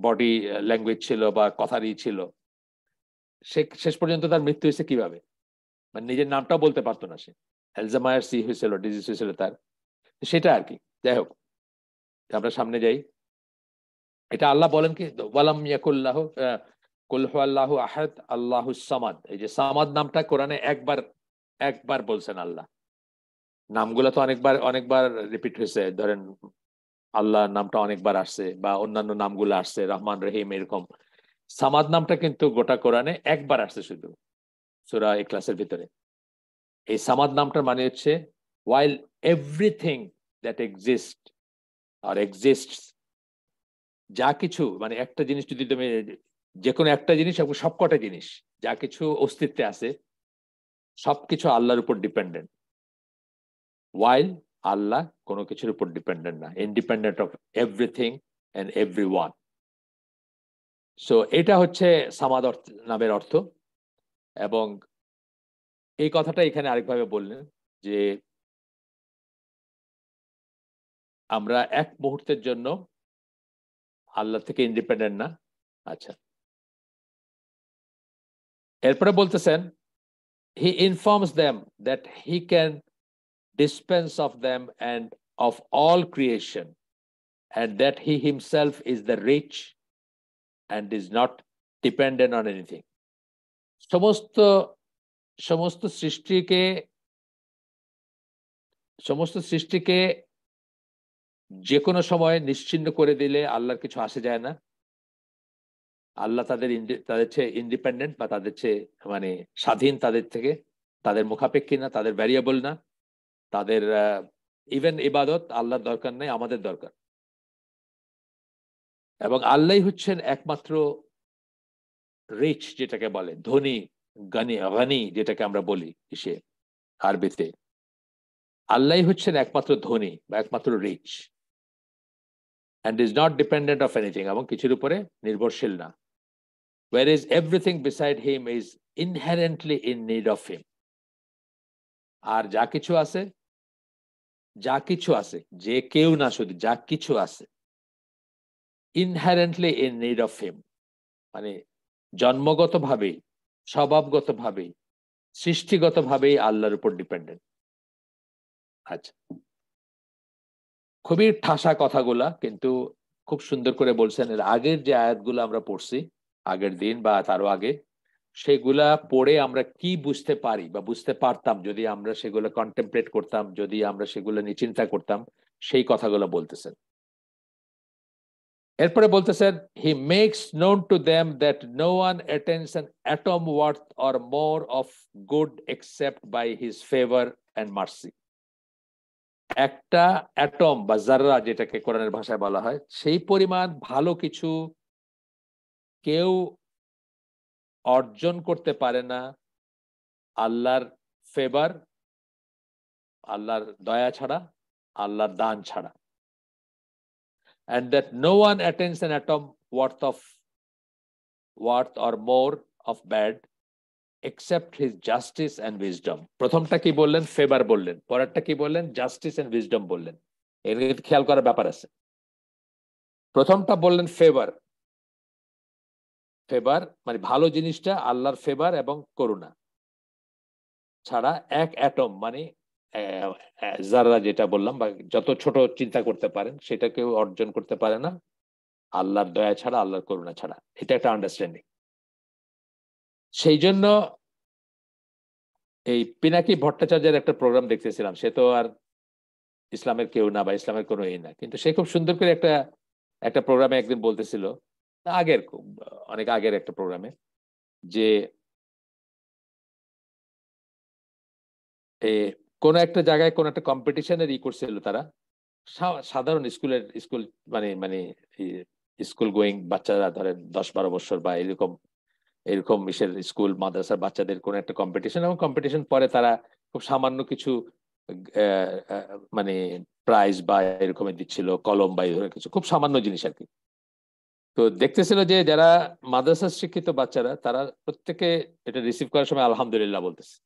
বডি ল্যাঙ্গুয়েজ ছিল বা কথারই ছিল, সে শেষ পর্যন্ত তার মৃত্যু হয়েছে কিভাবে, মানে নিজের নামটাও বলতে পারতো না সে। অ্যালজামায়ার হয়েছিল, ডিজিজ হয়েছিল তার। সেটা আর কি। যাই হোক, আমরা সামনে যাই। এটা আল্লাহ বলেন কি, ওয়ালাম ইয়াকুল্লাহ কুল হুয়াল্লাহু আহাদ আল্লাহুস সামাদ। এই যে সামাদ নামটা কোরআনে একবার একবার বলছেন আল্লাহ। নামগুলো তো অনেকবার অনেকবার রিপিট হয়েছে, ধরেন আল্লাহ নামটা অনেকবার আসছে বা অন্যান্য নামগুলো আসছে, রহমান রহিম এরকম। সামাদ নামটা কিন্তু গোটা কোরআনে একবার আসছে শুধু, সূরা ইখলাসের ভিতরে। এই সামাদ নামটার মানে হচ্ছে while everything that exists or exists, যা কিছু, মানে একটা জিনিস যদি তুমি, যে কোনো একটা জিনিস এবং সবকটা জিনিস, যা কিছু অস্তিত্বে আছে, সবকিছু আল্লাহর উপর ডিপেন্ডেন্ট। while আল্লাহ কোনো কিছুর উপর ডিপেন্ডেন্ট না, independent of everything and everyone. So এটা হচ্ছে সামাদ নামের অর্থ। এবং এই কথাটা এখানে আরেকভাবে বললেন যে আমরা এক মুহূর্তের জন্য আল্লাহ থেকে ইন্ডিপেন্ডেন্ট না। আচ্ছা, এরপরে বলতেছেন he informs them that he can dispense of them and of all creation and that he himself is the rich and is not dependent on anything. সমস্ত সমস্ত সৃষ্টিকে সমস্ত সৃষ্টিকে যে কোনো সময় নিশ্চিহ্ন করে দিলে আল্লাহর কিছু আসে যায় না। আল্লাহ তাদের চেয়ে ইন্ডিপেন্ডেন্ট বা তাদের চেয়ে মানে স্বাধীন, তাদের থেকে, তাদের মুখাপেক্ষী না, তাদের ভ্যারিয়েবল না, তাদের ইভেন ইবাদত আল্লাহর দরকার নেই, আমাদের দরকার। এবং আল্লাহ হচ্ছেন একমাত্র রিচ, যেটাকে বলে ধনী, গানি যেটাকে আমরা বলি সে আরবিতে। আল্লাহ হচ্ছেন একমাত্র ধনী বা একমাত্র rich, and is not dependent of anything, এবং কিছুর উপরে নির্ভরশীল না। whereas everything beside him is inherently in need of him. আর যা কিছু আছে, যে কেউ না, শুধু যা কিছু আছে, ইনহারেন্টলি ইন নিড অফ হিম, মানে জন্মগতভাবেই, স্বভাবগতভাবেই, সৃষ্টিগতভাবেই আল্লাহর উপর ডিপেন্ডেন্ট। আচ্ছা, খুবই ঠাসা কথাগুলা, কিন্তু খুব সুন্দর করে বলছেন। এর আগের যে আয়াতগুলো আমরা পড়ছি আগের দিন বা তারও আগে, সেগুলা পড়ে আমরা কি বুঝতে পারি বা বুঝতে পারতাম যদি আমরা সেগুলো কন্টেমপ্লেট করতাম, যদি আমরা সেগুলো নিয়ে চিন্তা করতাম, সেই কথাগুলো বলতেছেন। এরপরে বলতেছেন he makes known to them that no one attains an atom worth or more of good except by his favour and mercy. একটা অ্যাটম বা জাররা, যেটাকে কোরআনের ভাষায় বলা হয়, সেই পরিমাণ ভালো কিছু কেউ অর্জন করতে পারে না আল্লাহর ফেভার, আল্লাহর দয়া ছাড়া, আল্লাহর দান ছাড়া। and that no one attains an atom worth or more of bad except his justice and wisdom. প্রথমটা কি বললেন? ফেভার বললেন। পরেরটা কি বললেন? জাস্টিস এন্ড উইজডম বললেন। এর খেয়াল করার ব্যাপার আছে। প্রথমটা বললেন ফেভার। ফেভার মানে ভালো জিনিসটা আল্লাহর ফেভার এবং করুণা ছাড়া এক অ্যাটম মানে যারা, যেটা বললাম, বা যত ছোট চিন্তা করতে পারেন, সেটা কেউ অর্জন করতে পারে না আল্লাহর দয়া ছাড়া, আল্লাহর করুণা ছাড়া। এটা একটা আন্ডারস্ট্যান্ডিং। সেই জন্য এই পিনাকি ভট্টাচার্যের একটা প্রোগ্রাম দেখতেছিলাম। সে তো আর ইসলামের কেউ না বা ইসলামের কোনো এই না, কিন্তু সে খুব সুন্দর করে একটা একটা প্রোগ্রামে একদিন বলতেছিল, আগের অনেক আগের একটা প্রোগ্রামে, যে কোন একটা জায়গায় কোন একটা কম্পিটিশনের করছিল তারা, সাধারণ স্কুল মানে মানে স্কুল গোয়িং বাচ্চারা ধরেন 10-12 বছর বা এরকম এরকম বিশেষ স্কুল মাদ্রাসার বাচ্চাদের কোন একটা কম্পিটিশন, এবং কম্পিটিশন পরে তারা খুব সামান্য কিছু মানে প্রাইজ বা এরকমের দিচ্ছিল, কলম বা এই ধরনের কিছু খুব সামান্য জিনিস আর কি। তো দেখতেছিল যে যারা মাদ্রাসার শিক্ষিত বাচ্চারা তারা প্রত্যেকে এটা রিসিভ করার সময় আলহামদুলিল্লাহ বলতেছে,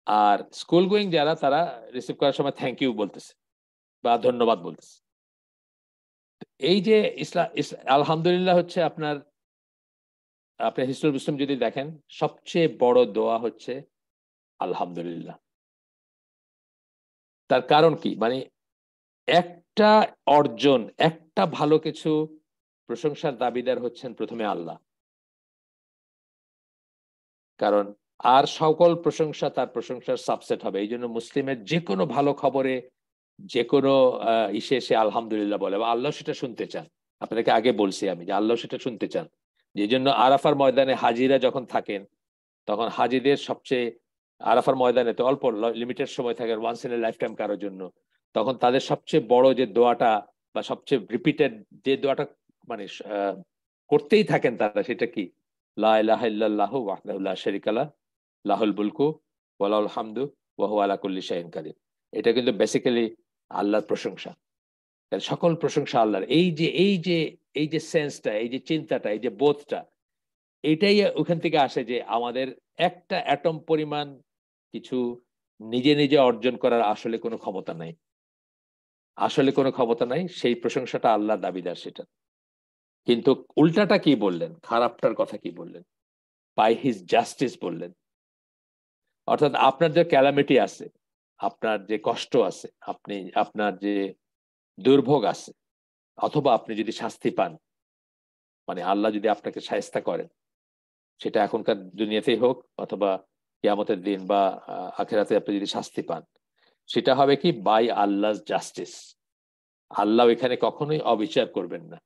আর স্কুল গোয়িং যারা তারা রিসিভ করার সময় থ্যাংক ইউ বলতেছে বা ধন্যবাদ বলতেছে। এই যে আলহামদুলিল্লাহ হচ্ছে আপনার হিস্টরি মুসলিম যদি দেখেন সবচেয়ে বড় দোয়া হচ্ছে আলহামদুলিল্লাহ। তার কারণ কি, মানে একটা অর্জন, একটা ভালো কিছু প্রশংসার দাবিদার হচ্ছেন প্রথমে আল্লাহ, কারণ আর সকল প্রশংসা তার প্রশংসার সাবসেট হবে। এই জন্য মুসলিমের যে কোনো ভালো খবরে, যে কোনো ইসে সে আলহামদুলিল্লাহ বলে, আল্লাহ সেটা শুনতে চান। আপনাকে আগে বলছি আমি যে আল্লাহ সেটা শুনতে চান। যে জন্য আরাফার ময়দানে হাজিরা যখন থাকেন তখন হাজিদের সবচেয়ে, আরাফার ময়দানে তো অল্প লিমিটেড সময় থাকে, once in a lifetime কারোর জন্য, তখন তাদের সবচেয়ে বড় যে দোয়াটা বা সবচেয়ে রিপিটেড যে দোয়াটা মানে করতেই থাকেন তারা, সেটা কি? লা ইলাহা ইল্লাল্লাহু ওয়াহদাহু লা শারীকা লাহু লাহুল মুলকু ওয়া লাহুল হামদু ওয়া হুয়া আলা কুল্লি শাইইন কাদির। এটা কিন্তু বেসিক্যালি আল্লাহর প্রশংসা। সকল প্রশংসা আল্লাহর। এই যে সেন্সটা, এই যে চিন্তাটা, এই যে বোধটা, এটাই ওখান থেকে আসে যে আমাদের একটা অ্যাটম পরিমাণ কিছু নিজে নিজে অর্জন করার আসলে কোনো ক্ষমতা নাই, আসলে কোনো ক্ষমতা নাই। সেই প্রশংসাটা আল্লাহ দাবিদার সেটা। কিন্তু উল্টাটা কি বললেন, খারাপটার কথা কি বললেন? বাই হিজ জাস্টিস বললেন। অর্থাৎ আপনার যে ক্যালামিটি আছে, আপনার যে কষ্ট আছে, আপনার যে দুর্ভোগ আছে, অথবা আপনি যদি শাস্তি পান, মানে আল্লাহ যদি আপনাকে শায়েস্তা করেন, সেটা এখনকার দুনিয়াতেই হোক অথবা কিয়ামতের দিন বা আখিরাতে আপনি যদি শাস্তি পান, সেটা হবে কি বাই আল্লাহ জাস্টিস। আল্লাহ এখানে কখনোই অবিচার করবেন না।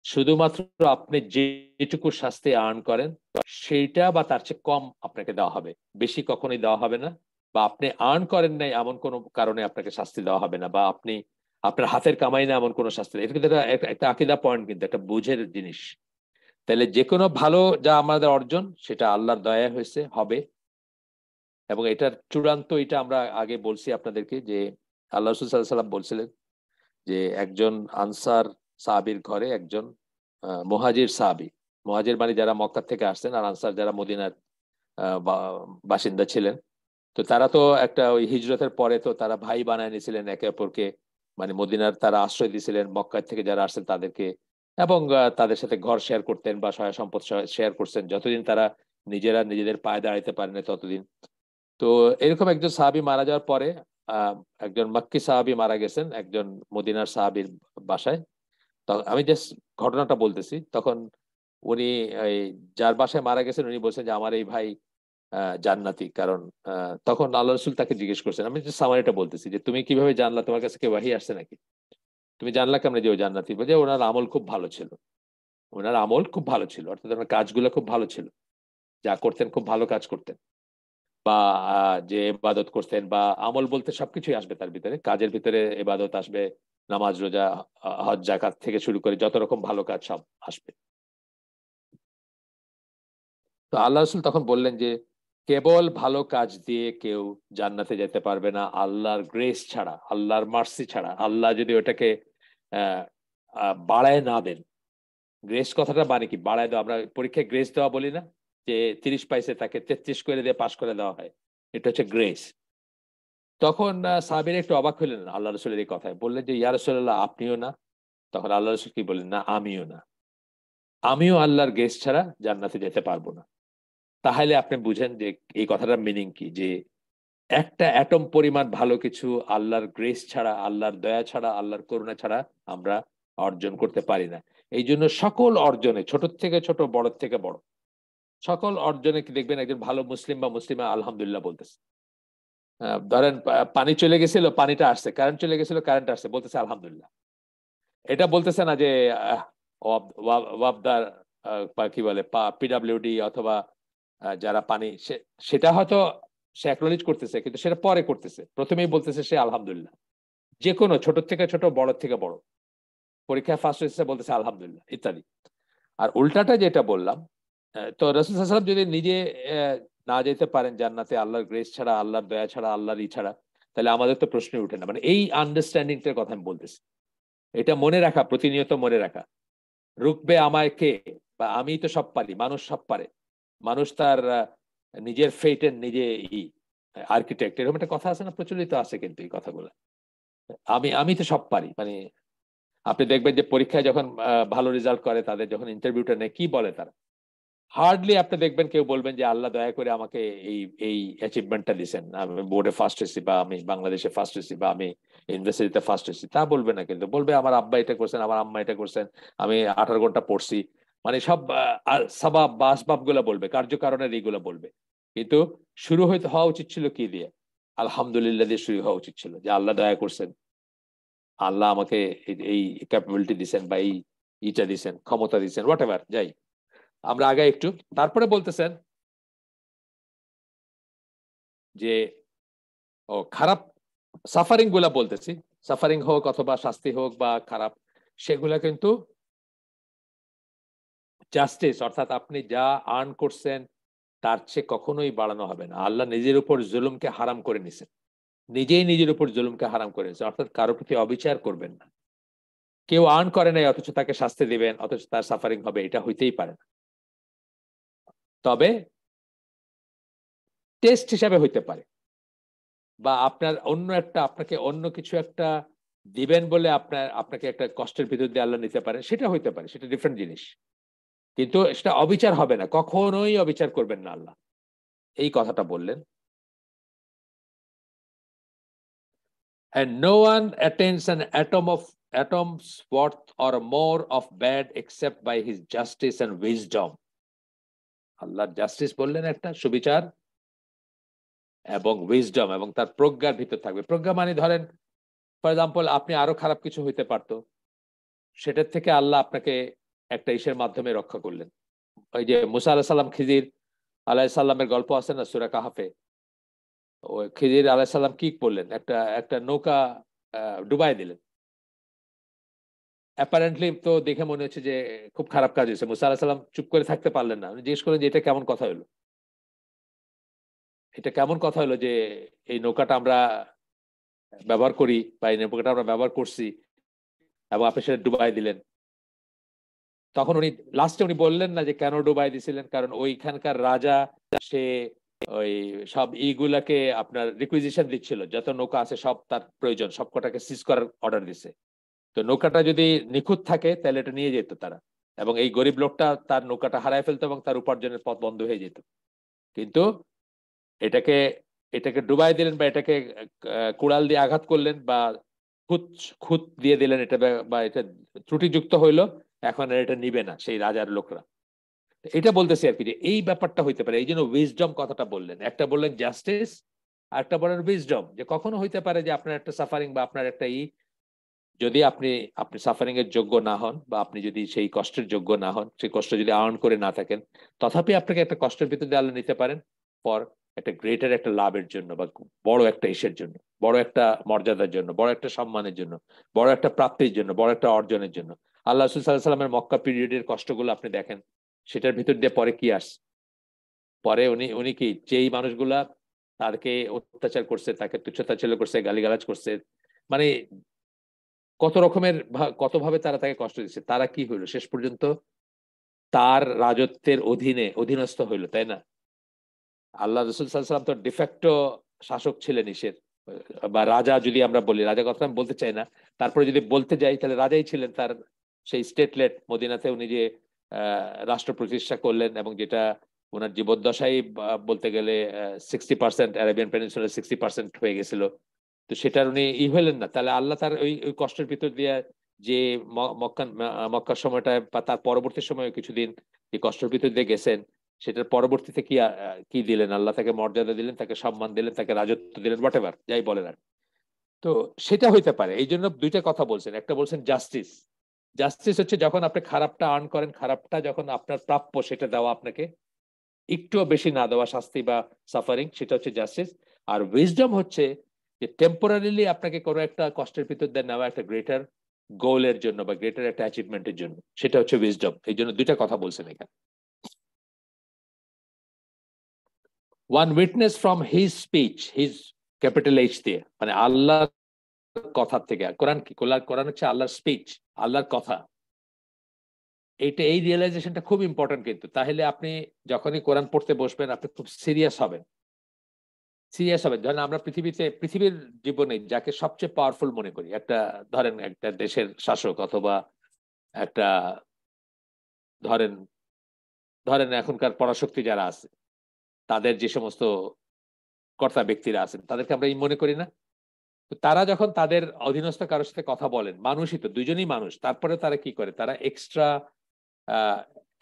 শুধুমাত্র আপনি যেটুকু শাস্তি আর্ন করেন সেইটা বা তার চেয়ে কম আপনাকে দেওয়া হবে, বেশি কখনোই দেওয়া হবে না। বা আপনি আর্ন করেন নাই এমন কোনো কারণে আপনাকে শাস্তি দেওয়া হবে না, বা আপনি আপনার হাতের কামাই না এমন কোনো শাস্তি। এটা কিন্তু একটা আকীদা পয়েন্ট, কিন্তু একটা বুঝের জিনিস। তাহলে যে কোনো ভালো যা আমাদের অর্জন সেটা আল্লাহর দয়া হয়েছে, হবে। এবং এটার চূড়ান্ত, এটা আমরা আগে বলছি আপনাদেরকে যে আল্লাহ রাসূল সাল্লাল্লাহু আলাইহি ওয়াসাল্লাম বলছিলেন যে একজন আনসার সাহাবীর ঘরে একজন মুহাজির সাহাবী, মুহাজির মানে যারা মক্কা থেকে আসছেন, আর আনসার যারা মদিনার বাসিন্দা ছিলেন। তো তারা তো একটা ওই হিজরতের পরে তো তারা ভাই বানায় নিয়েছিলেন একে অপরকে, মানে মদিনার তারা আশ্রয় দিয়েছিলেন মক্কা থেকে যারা আসছেন তাদেরকে, এবং তাদের সাথে ঘর শেয়ার করতেন বা সহায় সম্পদ শেয়ার করছেন যতদিন তারা নিজেরা নিজেদের পায়ে দাঁড়াইতে পারেন ততদিন। তো এরকম একজন সাহাবী মারা যাওয়ার পরে আহ একজন মক্কি সাহাবী মারা গেছেন একজন মদিনার সাহাবীর বাসায়। তো আমি জাস্ট ঘটনাটা বলতেছি। তখন উনি এই যার বাসায় মারা গেছেন উনি বলছেন যে আমার এই ভাই জান্নাতি। কারণ তখন আল্লাহ রসুল তাকে জিজ্ঞেস করছেন, আমি যে সামারিটা বলতেছি যে তুমি কিভাবে জানলা, তোমার কাছে কেউ ওহী আসছে নাকি, তুমি জানলা কেমনে যে ও জান্নাতি? বলে ওনার আমল খুব ভালো ছিল, ওনার আমল খুব ভালো ছিল, অর্থাৎ ওনার কাজগুলো খুব ভালো ছিল, যা করতেন খুব ভালো কাজ করতেন, বা যে ইবাদত করতেন বা আমল বলতে সবকিছুই আসবে তার ভিতরে, কাজের ভিতরে ইবাদত আসবে, নামাজ রোজা হজ যাকাত থেকে শুরু করে যত রকম ভালো কাজ সব আসবে। তো আল্লাহ রসুল তখন বললেন যে কেবল ভালো কাজ দিয়ে কেউ জান্নাতে যেতে পারবে না আল্লাহর গ্রেস ছাড়া, আল্লাহর মার্সি ছাড়া। আল্লাহ যদি ওটাকে আহ বাড়ায় না দেন। গ্রেস কথাটা মানে কি, বাড়ায় দেওয়া, আমরা পরীক্ষায় গ্রেস দেওয়া বলি না, যে 30 পাইছে তাকে 33 করে দিয়ে পাশ করে দেওয়া হয়, এটা হচ্ছে গ্রেস। তখন সাহাবীরা একটু অবাক হলেন আল্লাহ রসুলের এই কথায়, বললেন যে ইয়া রাসূলুল্লাহ আপনিও না? তখন আল্লাহ রসুল কি বললেন, না আমিও না, আমিও আল্লাহর গ্রেস ছাড়া জান্নাতে যেতে পারবো না। তাহলে আপনি বুঝেন যে এই কথাটার মিনিং কি, যে একটা অ্যাটম পরিমাণ ভালো কিছু আল্লাহর গ্রেস ছাড়া, আল্লাহর দয়া ছাড়া, আল্লাহর করুণা ছাড়া আমরা অর্জন করতে পারি না। এই জন্য সকল অর্জনে, ছোট থেকে ছোট, বড় থেকে বড়, সকল অর্জনে কি দেখবেন একজন ভালো মুসলিম বা মুসলিমা আলহামদুলিল্লাহ বলতেছে। ধরেন পানি চলে গেছিল, পানিটা আসছে, কারেন্ট চলে গেছিল, কারেন্ট আসছে, বলতেছে আলহামদুলিল্লাহ। এটা বলতেছে না যে ওয়াবদার কি বলে পিডাব্লিউডি অথবা যারা পানি, সেটা হয়তো সে অ্যাকনোলেজ করতেছে, কিন্তু সেটা পরে করতেছে, প্রথমেই বলতেছে সে আলহামদুলিল্লাহ। যে কোনো ছোট থেকে ছোট, বড় থেকে বড়। পরীক্ষায় ফার্স্ট হয়েছে বলতেছে আলহামদুলিল্লাহ ইত্যাদি। আর উল্টাটা যেটা বললাম, তো রাসূল সাল্লাল্লাহু আলাইহি ওয়াসাল্লাম যদি নিজে না যেতে পারেন জান্নাতে আল্লাহর গ্রেস ছাড়া, আল্লাহর দয়া ছাড়া, আল্লাহর ই ছাড়া, তাহলে আমাদের তো প্রশ্নই উঠে না। মানে এই আন্ডারস্ট্যান্ডিংটার কথা আমি বলতেছি, এটা মনে রাখা, প্রতিনিয়ত মনে রাখা। রুকবে আমায় কে, বা আমি তো সব পারি, মানুষ সব পারে, মানুষ তার নিজের ফেটের নিজে ই আর্কিটেক্ট, এরকম একটা কথা আছে না, প্রচলিত আছে কিন্তু এই কথাগুলো। আমি আমি তো সব পারি, মানে আপনি দেখবেন যে পরীক্ষায় যখন ভালো রেজাল্ট করে, তাদের যখন ইন্টারভিউটা নেয়, কি বলে তারা? হার্ডলি আপনি দেখবেন কেউ বলবেন যে আল্লাহ দয়া করে আমাকে এই এই অ্যাচিভমেন্টটা দিয়েছেন, আমি বোর্ডে ফার্স্ট হয়েছি, বা আমি বাংলাদেশে ফার্স্ট হয়েছি, বা আমি ইউনিভার্সিটিতে ফার্স্ট হয়েছি, তা বলবে না, কিন্তু বলবে আমার আব্বা এটা করছেন, আমার আম্মা এটা করছেন, আমি 18 ঘন্টা পড়ছি, মানে সব সাবাব বা আসবাব গুলা বলবে, কার্যকারণের এইগুলো বলবে। কিন্তু শুরু হইতে হওয়া উচিত ছিল কি দিয়ে? আলহামদুলিল্লাহ দিয়ে শুরু হওয়া উচিত ছিল, যে আল্লাহ দয়া করছেন, আল্লাহ আমাকে এই ক্যাপাবিলিটি দিচ্ছেন, বা এই ইটা দিচ্ছেন, ক্ষমতা দিচ্ছেন, হোয়াট এভার, যাই আমরা আগে একটু। তারপরে বলতেছেন যে খারাপ সাফারিং গুলা বলতেছি, সাফারিং হোক অথবা শাস্তি হোক বা খারাপ, সেগুলা কিন্তু জাস্টিস, অর্থাৎ আপনি যা আর্ন করছেন তার চেয়ে কখনোই বাড়ানো হবে না। আল্লাহ নিজের উপর জুলুমকে হারাম করে নিছেন, নিজেই নিজের উপর জুলুমকে হারাম করে নিছেন, অর্থাৎ কারো প্রতি অবিচার করবেন না। কেউ আর্ন করে নাই অথচ তাকে শাস্তি দিবেন, অথচ তার সাফারিং হবে, এটা হইতেই পারে না। তবে টেস্ট হিসাবে হইতে পারে, বা আপনার অন্য একটা, আপনাকে অন্য কিছু একটা দিবেন বলে আপনাকে একটা কষ্টের ভিতর দিয়ে আল্লাহ নিতে পারে, সেটা হইতে পারে, সেটা ডিফারেন্ট জিনিস। কিন্তু সেটা অবিচার হবে না, কখনোই অবিচার করবেন না আল্লাহ, এই কথাটা বললেন। And no one attains an atom's worth or more of bad except by his justice and wisdom. আল্লাহর জাস্টিস বললেন একটা, সুবিচার এবং উইজডম, এবং তার প্রজ্ঞার ভিতর থাকবে। প্রজ্ঞা মানে ধরেন ফর এক্সাম্পল আপনি আরো খারাপ কিছু হইতে পারতো, সেটার থেকে আল্লাহ আপনাকে একটা ইসের মাধ্যমে রক্ষা করলেন। ওই যে মুসা আলাহিসাল্লাম খিজির আলাহিসাল্লামের গল্প আছে না সূরা কাহাফে, ওই খিজির আলাহিসাল্লাম কি করলেন, একটা একটা নৌকা ডুবাই দিলেন। অ্যাপারেন্টলি তো দেখে মনে হচ্ছে যে খুব খারাপ কাজ হয়েছে, মুসা আলাহিসাল্লাম চুপ করে থাকতে পারলেন না, উনি জিজ্ঞেস করলেন যে এটা কেমন কথা হলো, এটা কেমন কথা হলো যে এই নৌকাটা আমরা ব্যবহার করি, বা এই নৌকাটা আমরা ব্যবহার করছি, এবং আপনি সেটা ডুবাই দিলেন। তখন উনি লাস্টে উনি বললেন না যে কেন ডুবাই দিছিলেন, কারণ ওইখানকার রাজা, সে ওই সব ইগুলাকে আপনার রিকুইজিশন দিচ্ছিল, যত নৌকা আছে সব তার প্রয়োজন, সব কটাকে সিজ করার অর্ডার দিছে। তো নৌকাটা যদি নিখুঁত থাকে তাহলে এটা নিয়ে যেত তারা, এবং এই গরিব লোকটা তার নৌকাটা হারায় ফেলতো এবং তার উপার্জনের পথ বন্ধ হয়ে যেত। কিন্তু এটাকে এটাকে ডুবাই দিলেন, বা এটাকে কুড়াল দিয়ে আঘাত করলেন, বা খুঁত খুঁত দিয়ে দিলেন, এটা বা এটা ত্রুটিযুক্ত হইলো, এখন আর এটা নিবে না সেই রাজার লোকরা। এটা বলতেছি আর কি, যে এই ব্যাপারটা হইতে পারে, এই জন্য উইজডম কথাটা বললেন, একটা বললেন জাস্টিস, আর একটা বললেন উইজডম, যে কখনো হইতে পারে যে আপনার একটা সাফারিং বা আপনার একটা যদি আপনি আপনি সাফারিং এর যোগ্য না হন, বা আপনি যদি সেই কষ্টের যোগ্য না হন, সেই কষ্ট যদি আর্ন করে না থাকেন, তথাপি আপনাকে একটা কষ্টের ভিতর দিয়ে আল্লাহ নিতে পারেন ফর একটা গ্রেটার একটা লাভের জন্য, বা বড় একটা ইসের জন্য, বড় একটা মর্যাদার জন্য, বড় একটা সম্মানের জন্য, বড় একটা প্রাপ্তির জন্য, বড় একটা অর্জনের জন্য। আল্লাহ রাসূল সাল্লাল্লাহু আলাইহি ওয়াসাল্লামের মক্কা পিরিয়ডের কষ্টগুলো আপনি দেখেন, সেটার ভিতর দিয়ে পরে কি আসছে। পরে উনি উনি কি, যেই মানুষগুলা তাকে অত্যাচার করছে, তাকে তুচ্ছতাচ্ছিল্য করছে, গালিগালাজ করছে, মানে কত রকমের কত ভাবে তারা তাকে কষ্ট দিচ্ছে, তারা কি হইলো শেষ পর্যন্ত তার রাজত্বের অধীনস্থ হইলো, তাই না? আল্লাহ রসুল সাল্লাল্লাহু আলাইহি ওয়াসাল্লাম তো ডিফ্যাক্টো শাসক ছিলেন ইসের, বা রাজা যদি আমরা বলি, রাজা কথা আমি বলতে চাই না, তারপরে যদি বলতে যাই তাহলে রাজাই ছিলেন। তার সেই স্টেটলেট মদিনাতে উনি যে রাষ্ট্র প্রতিষ্ঠা করলেন, এবং যেটা ওনার জীবদ্দশায় বলতে গেলে 60% আরাবিয়ান পেনিনসুলার 60% হয়ে গেছিল, তো সেটার উনি হইলেন না। তাহলে আল্লাহ তার ওই ওই কষ্টের ভিতর দিয়ে যে মক্কার সময়টা বা তার পরবর্তী সময়ে কিছুদিন যে কষ্টের ভিতর দিয়ে গেছেন, সেটার পরবর্তীতে কি কি দিলেন আল্লাহ, তাকে মর্যাদা দিলেন, তাকে সম্মান দিলেন, তাকে রাজত্ব দিলেন, হোয়াট এভার যাই বলেন আর। তো সেটা হইতে পারে, এই জন্য দুইটা কথা বলছেন, একটা বলছেন জাস্টিস। জাস্টিস হচ্ছে যখন আপনি খারাপটা আর্ন করেন, খারাপটা যখন আপনার প্রাপ্য সেটা দেওয়া আপনাকে, একটুও বেশি না দেওয়া শাস্তি বা সাফারিং, সেটা হচ্ছে জাস্টিস। আর উইজডম হচ্ছে যে টেম্পোরারিলি আপনাকে কোনো একটা কষ্টের ভিতর দিয়ে নেওয়া একটা গ্রেটার গোলের জন্য বা গ্রেটার একটা অ্যাচিভমেন্টের জন্য, সেটা হচ্ছে উইজডম। এই জন্য দুইটা কথা বলছেন এখানে। One witness from his speech, his capital H দিয়ে, মানে আল্লাহর কথা থেকে। কোরআন কি? কোরআন হচ্ছে আল্লাহর স্পিচ, আল্লাহর কথা। এইটা, এই রিয়েলাইজেশনটা খুব ইম্পর্টেন্ট কিন্তু। তাহলে আপনি যখনই কোরআন পড়তে বসবেন আপনি খুব সিরিয়াস হবেন, সিরিয়াস হবেন। ধরেন আমরা পৃথিবীর জীবনে যাকে সবচেয়ে পাওয়ারফুল মনে করি, একটা ধরেন একটা দেশের শাসক, অথবা একটা ধরেন ধরেন এখনকার পরাশক্তি যারা আছে, তাদের যে সমস্ত কর্তা ব্যক্তিরা আছেন, তাদেরকে আমরা এই মনে করি না? তো তারা যখন তাদের অধীনস্থ কারোর সাথে কথা বলেন, মানুষই তো, দুজনেই মানুষ, তারপরে তারা কি করে? তারা এক্সট্রা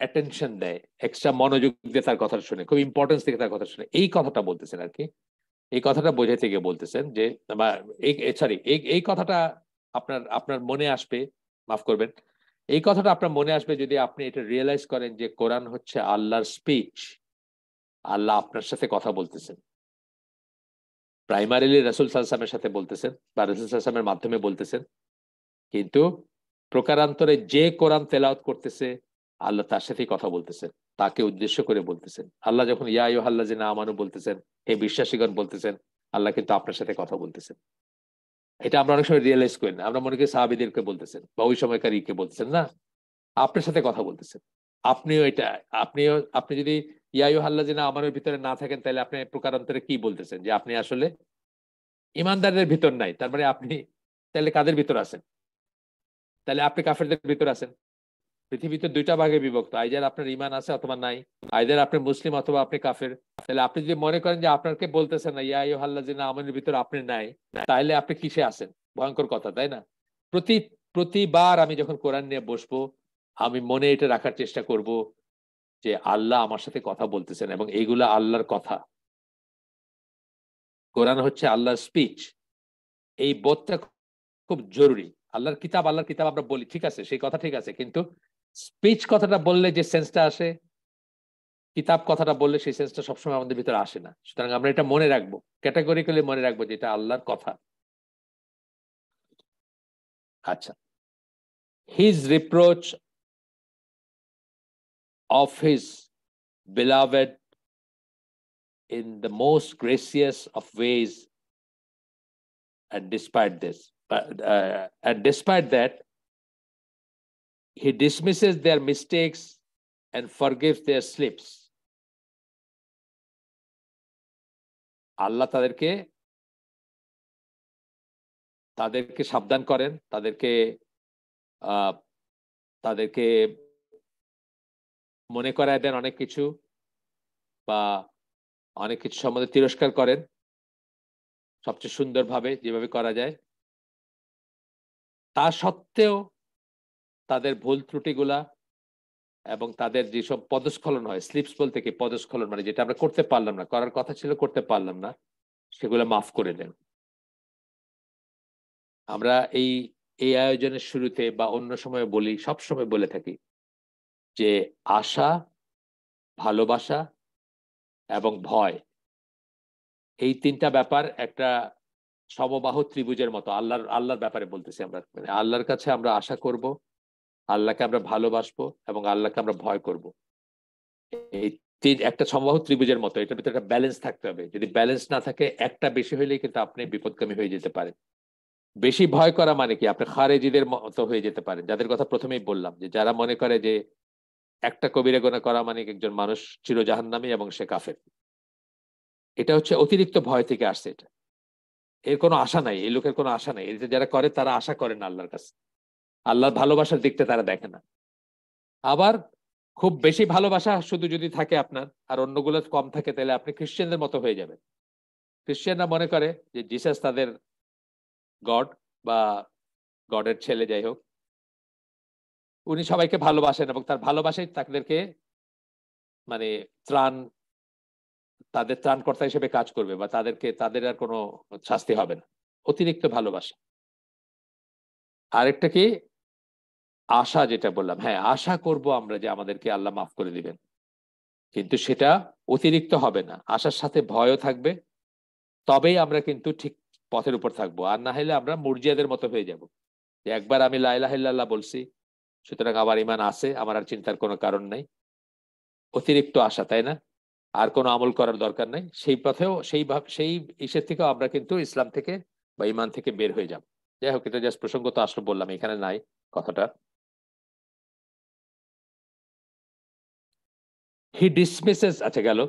অ্যাটেনশন দেয়, এক্সট্রা মনোযোগ দিয়ে তার কথা শুনে, খুব ইম্পর্টেন্স থেকে তার কথা শুনে। এই কথাটা বলতেছেন আর কি, এই কথাটা বোঝাইতে গিয়ে বলতেছেন যে, সরি, এই কথাটা আপনার আপনার মনে আসবে, মাফ করবেন, এই কথাটা আপনার মনে আসবে যদি আপনি এটা রিয়েলাইজ করেন যে কোরআন হচ্ছে আল্লাহর স্পিচ, আল্লাহ আপনার সাথে কথা বলতেছেন। প্রাইমারিলি রাসূল সাল্লাল্লাহু আলাইহি ওয়াসাল্লামের সাথে বলতেছেন বা রাসূল সাল্লাল্লাহু আলাইহি ওয়াসাল্লামের মাধ্যমে বলতেছেন, কিন্তু প্রকারান্তরে যে কোরআন তেলাওয়াত করতেছে আল্লাহ তার সাথেই কথা বলতেছেন, তাকে উদ্দেশ্য করে বলতেছেন। আল্লাহ যখন ইয়া আইয়ুহাল্লাযিনা আমানু বলতেছেন, হে বিশ্বাসীগণ বলতেছেন, আল্লাহ কিন্তু আপনার সাথে কথা বলতেছেন। এটা আমরা অনেক সময় রিয়েলাইজ করি না। আমরা মনে করি সাহাবীদেরকে বলতেছেন বা ওই সময়কার ইকে বলতেছেন, না, আপনার সাথে কথা বলতেছেন। আপনিও এটা, আপনি যদি ইয়া আইয়ুহাল্লাযিনা আমানুর ভিতরে না থাকেন, তাহলে আপনি প্রকারান্তরে কি বলতেছেন? যে আপনি আসলে ইমানদারদের ভিতর নাই। তার মানে আপনি তাহলে কাদের ভিতর আছেন? তাহলে আপনি কাফেরদের ভিতর আছেন। পৃথিবীতে দুইটা ভাগে বিভক্ত, আইদার আপনার ইমান আছে অথবা নাই, আইদার আপনি মুসলিম অথবা আপনি কাফের। তাহলে আপনি যদি মনে করেন যে আপনাকে বলতেছেন না ইয়া আইয়ুহাল্লাযিনা আমানুর ভিতর আপনি নাই, তাহলে আপনি কিসে আছেন? ভয়ঙ্কর কথা, তাই না? প্রতিবার আমি যখন কোরআন নিয়ে বসবো, আমি মনে এটা রাখার চেষ্টা করব যে আল্লাহ আমার সাথে কথা বলতেছেন এবং এইগুলা আল্লাহর কথা। কোরআন হচ্ছে আল্লাহর স্পিচ। এই বোধটা খুব জরুরি। আল্লাহর কিতাব আমরা বলি, ঠিক আছে, সেই কথা ঠিক আছে, কিন্তু স্পিচ কথাটা বললে যে সেন্সটা আসে, কিতাব কথাটা বললে সেই সেন্সটা সবসময় আমাদের ভিতরে আসে না। সুতরাং আমরা এটা মনে রাখবো, ক্যাটাগরিক্যালি মনে রাখবো যে এটা আল্লাহর কথা। আচ্ছা, his reproach of his beloved in the most gracious of ways, and despite that he dismisses their mistakes and forgives their slips. আল্লাহ তাদেরকে সাবধান করেন, তাদেরকে মনে করায় দেন অনেক কিছু, বা অনেক কিছু সম্বন্ধে তিরস্কার করেন সবচেয়ে সুন্দরভাবে যেভাবে করা যায়। তা সত্ত্বেও তাদের ভুল ত্রুটিগুলা এবং তাদের যেসব পদস্খলন হয়, স্লিপস বলতে কি, পদস্খলন মানে যেটা আমরা করতে পারলাম না, করার কথা ছিল করতে পারলাম না, সেগুলো মাফ করে দেন। আমরা এই আয়োজনের শুরুতে বা অন্য সময় বলি, সব সময় বলে থাকি যে আশা, ভালোবাসা এবং ভয়, এই তিনটা ব্যাপার একটা সমবাহু ত্রিভুজের মতো। আল্লাহর ব্যাপারে বলতেছি আমরা, মানে আল্লাহর কাছে আমরা আশা করব, আল্লাহকে আমরা ভালোবাসবো এবং আল্লাহকে আমরা ভয় করব। এই একটা সমবাহু ত্রিভুজের মতো, এটার ভিতরে একটা ব্যালেন্স থাকতে হবে। যদি ব্যালেন্স না থাকে, একটা বেশি হইলেই কিন্তু আপনি বিপদগামী হয়ে যেতে পারেন। বেশি ভয় করা মানে কি, আপনি খারেজিদের মতো হয়ে যেতে পারেন, যাদের কথা প্রথমেই বললাম, যে যারা মনে করে যে একটা কবিরা গুনাহ করা মানে একজন মানুষ চির জাহান্নামী এবং সে কাফের। এটা হচ্ছে অতিরিক্ত ভয় থেকে আসছে। এটা, এর কোনো আশা নাই, এই লোকের কোনো আশা নাই। এটা যারা করে তারা আশা করে না আল্লাহর কাছে, আল্লাহর ভালোবাসার দিকটা তারা দেখে না। আবার খুব বেশি ভালোবাসা শুধু যদি থাকে আপনার আর অন্যগুলো কম থাকে, তাহলে আপনি খ্রিস্টানদের মতো হয়ে যাবেন। খ্রিস্টানরা মনে করে যে জিসাস তাদের গড বা গডের ছেলে, যাই হোক, উনি সবাইকে ভালোবাসেন এবং তার ভালোবাসাই তাদেরকে মানে ত্রাণ, তাদের ত্রাণকর্তা হিসেবে কাজ করবে, বা তাদের আর কোনো শাস্তি হবে না। অতিরিক্ত ভালোবাসা। আরেকটা কি, আশা, যেটা বললাম, হ্যাঁ আশা করব আমরা যে আমাদেরকে আল্লাহ মাফ করে দিবেন, কিন্তু সেটা অতিরিক্ত হবে না, আশার সাথে ভয়ও থাকবে। তবেই আমরা কিন্তু ঠিক পথের উপর থাকবো, আর না হলে আমরা মুরজিয়াদের মতো হয়ে যাব। যে একবার আমি লা ইলাহা ইল্লাল্লাহ বলছি, সুতরাং আমার ঈমান আছে, আমার আর চিন্তার কোনো কারণ নাই, অতিরিক্ত আশা, তাই না? আর কোনো আমল করার দরকার নাই, সেই পথেও সেই ইসের থেকেও আমরা কিন্তু ইসলাম থেকে বা ঈমান থেকে বের হয়ে যাব। যাই হোক, এটা জাস্ট প্রসঙ্গ তো আসলে বললাম, এখানে নাই কথাটা। হি ডিসমিসেস, আচ্ছা গেল।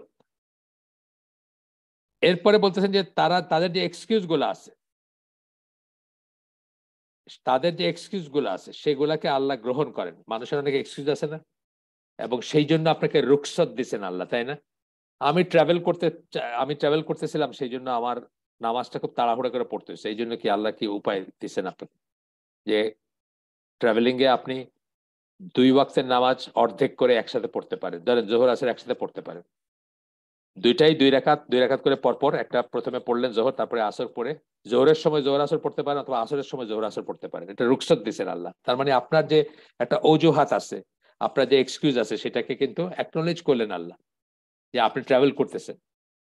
এরপরে বলতেছেন যে তাদের যে এক্সকিউজ গুলো আছে, সেগুলাকে আল্লাহ গ্রহণ করেন। মানুষের অনেক এক্সকিউজ আছে না, এবং সেই জন্য আপনাকে রুখসত দিচ্ছেন আল্লাহ, তাই না? আমি ট্রাভেল করতেছিলাম, সেই জন্য আমার নামাজটা খুব তাড়াহুড়া করে পড়তে, সেই জন্য কি আল্লাহ কি উপায় দিচ্ছেন আপনাকে যে ট্রাভেলিং এ আপনি 2 ওয়াক্তের নামাজ অর্ধেক করে একসাথে পড়তে পারেন। ধরেন জোহর আসর একসাথে পড়তে পারেন, দুইটাই 2 রাকাত করে পরপর, একটা প্রথমে পড়লেন জোহর, তারপরে আসর পড়ে জোহরের সময় জোহর আসর পড়তে পারেন, অথবা আসরের সময় জোহর আসর পড়তে পারেন। এটা রুখসত দিচ্ছেন আল্লাহ। তার মানে আপনার যে একটা অজুহাত আছে, আপনার যে এক্সকিউজ আছে, সেটাকে কিন্তু অ্যাকনোলেজ করলেন আল্লাহ, যে আপনি ট্রাভেল করতেছেন,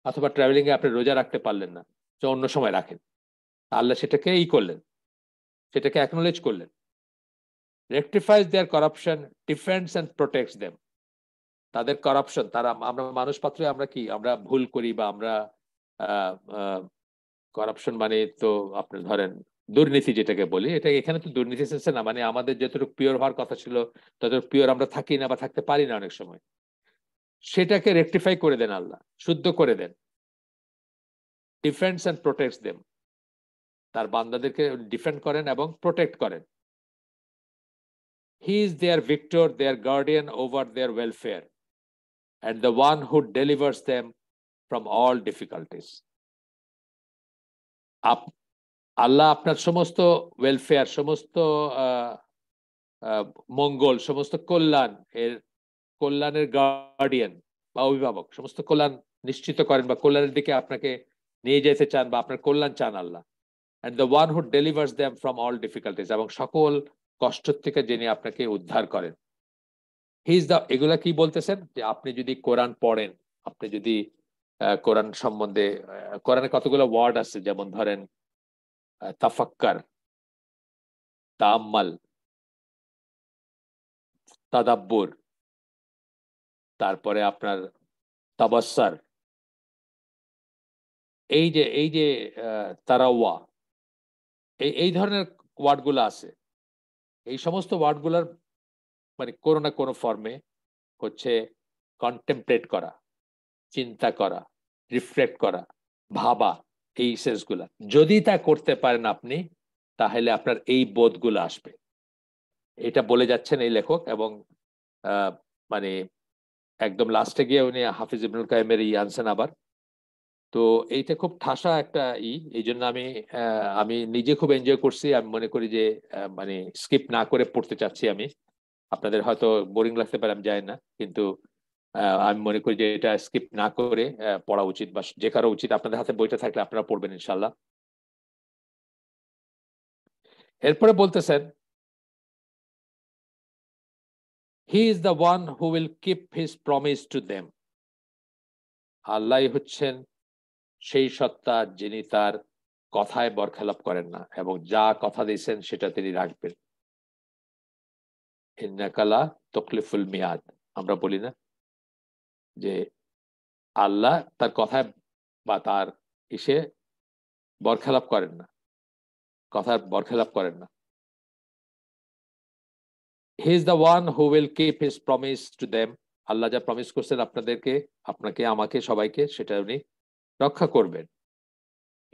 অথবা ট্রাভেলিং এ আপনি রোজা রাখতে পারলেন না, তো অন্য সময় রাখেন। আল্লাহ সেটাকে করলেন, সেটাকে অ্যাকনোলেজ করলেন। রেকটিফাইজ দেয়ার কারাপশন, ডিফেন্ডস এন্ড প্রোটেক্টস দেম। তাদের কারাপশন, আমরা মানুষ পাত্রে আমরা কি আমরা ভুল করি, বা আমরা কারাপশন মানে তো আপনি ধরেন দুর্নীতি যেটাকে বলি, এটা এখানে তো দুর্নীতি সেন্সে না, মানে আমাদের যতটুকু পিওর হওয়ার কথা ছিল ততটুকু পিওর আমরা থাকি না বা থাকতে পারি না অনেক সময়, সেটাকে রেকটিফাই করে দেন আল্লাহ, শুদ্ধ করে দেন। ডিফেন্ডস এন্ড প্রোটেক্টস দেম, তার বান্দাদেরকে ডিফেন্ড করেন এবং প্রোটেক্ট করেন। He is their victor, their guardian over their welfare, and the one who delivers them from all difficulties. Allah আপনার সমস্ত ওয়েলফেয়ার, সমস্ত মঙ্গল, সমস্ত কল্যাণের গার্ডিয়ান বা অভিভাবক, সমস্ত কল্যাণ নিশ্চিত করেন বা কল্যাণের দিকে আপনাকে নিয়ে যেতে চান, বা আপনার কল্যাণ চান আল্লাহ। and the one who delivers them from all difficulties, এবং সকল কষ্ট থেকে যিনি আপনাকে উদ্ধার করেন। এগুলা কি বলতেছেন, যে আপনি যদি কোরআন পড়েন, আপনি যদি কোরআন সম্বন্ধে, কোরআনে কতগুলো ওয়ার্ড আছে, যেমন ধরেন তাফাক্কার, তাআম্মাল, তাদাব্বুর, তারপরে আপনার তাবাস্সার, এই যে তারাওয়া, এই ধরনের ওয়ার্ডগুলো আছে। এই সমস্ত ওয়ার্ডগুলোর মানে কোনো না কোনো ফর্মে হচ্ছে কন্টেমপ্লেট করা, চিন্তা করা, রিফ্লেক্ট করা, ভাবা, এই সেন্সগুলা যদি তা করতে পারেন আপনি, তাহলে আপনার এই বোধগুলো আসবে। এটা বলে যাচ্ছেন এই লেখক, এবং মানে একদম লাস্টে গিয়ে উনি হাফিজ ইবনুল কাইমের আনছেন আবার। তো এইটা খুব ঠাসা একটা এই জন্য আমি নিজে খুব এনজয় করছি। আমি মনে করি যে মানে স্কিপ না করে পড়তে চাচ্ছি আমি। আপনাদের হয়তো বোরিং লাগতে পারে, আমি জানি না, কিন্তু আমি মনে করি যে এটা স্কিপ না করে পড়া উচিত, বা যে কারো উচিত। আপনাদের হাতে বইটা থাকলে আপনারা পড়বেন ইনশাল্লাহ। এরপরে বলতেছেন, he is the one who will keep his promise to them. আল্লাহ হচ্ছেন সেই সত্তা যিনি তার কথায় বরখেলাপ করেন না, এবং যা কথা দিয়েছেন সেটা তিনি রাখবেন। ইন্নাকা লা তুখলিফুল মিয়াদ, আমরা বলি না যে আল্লাহ তার কথায় বা তার ইসে বরখেলাপ করেন না, কথার বরখেলাপ করেন না। He is the one who will keep his promise to them. আল্লাহ যা প্রমিস করছেন আপনাদেরকে, আপনাকে, আমাকে, সবাইকে, সেটা উনি রক্ষা করবেন।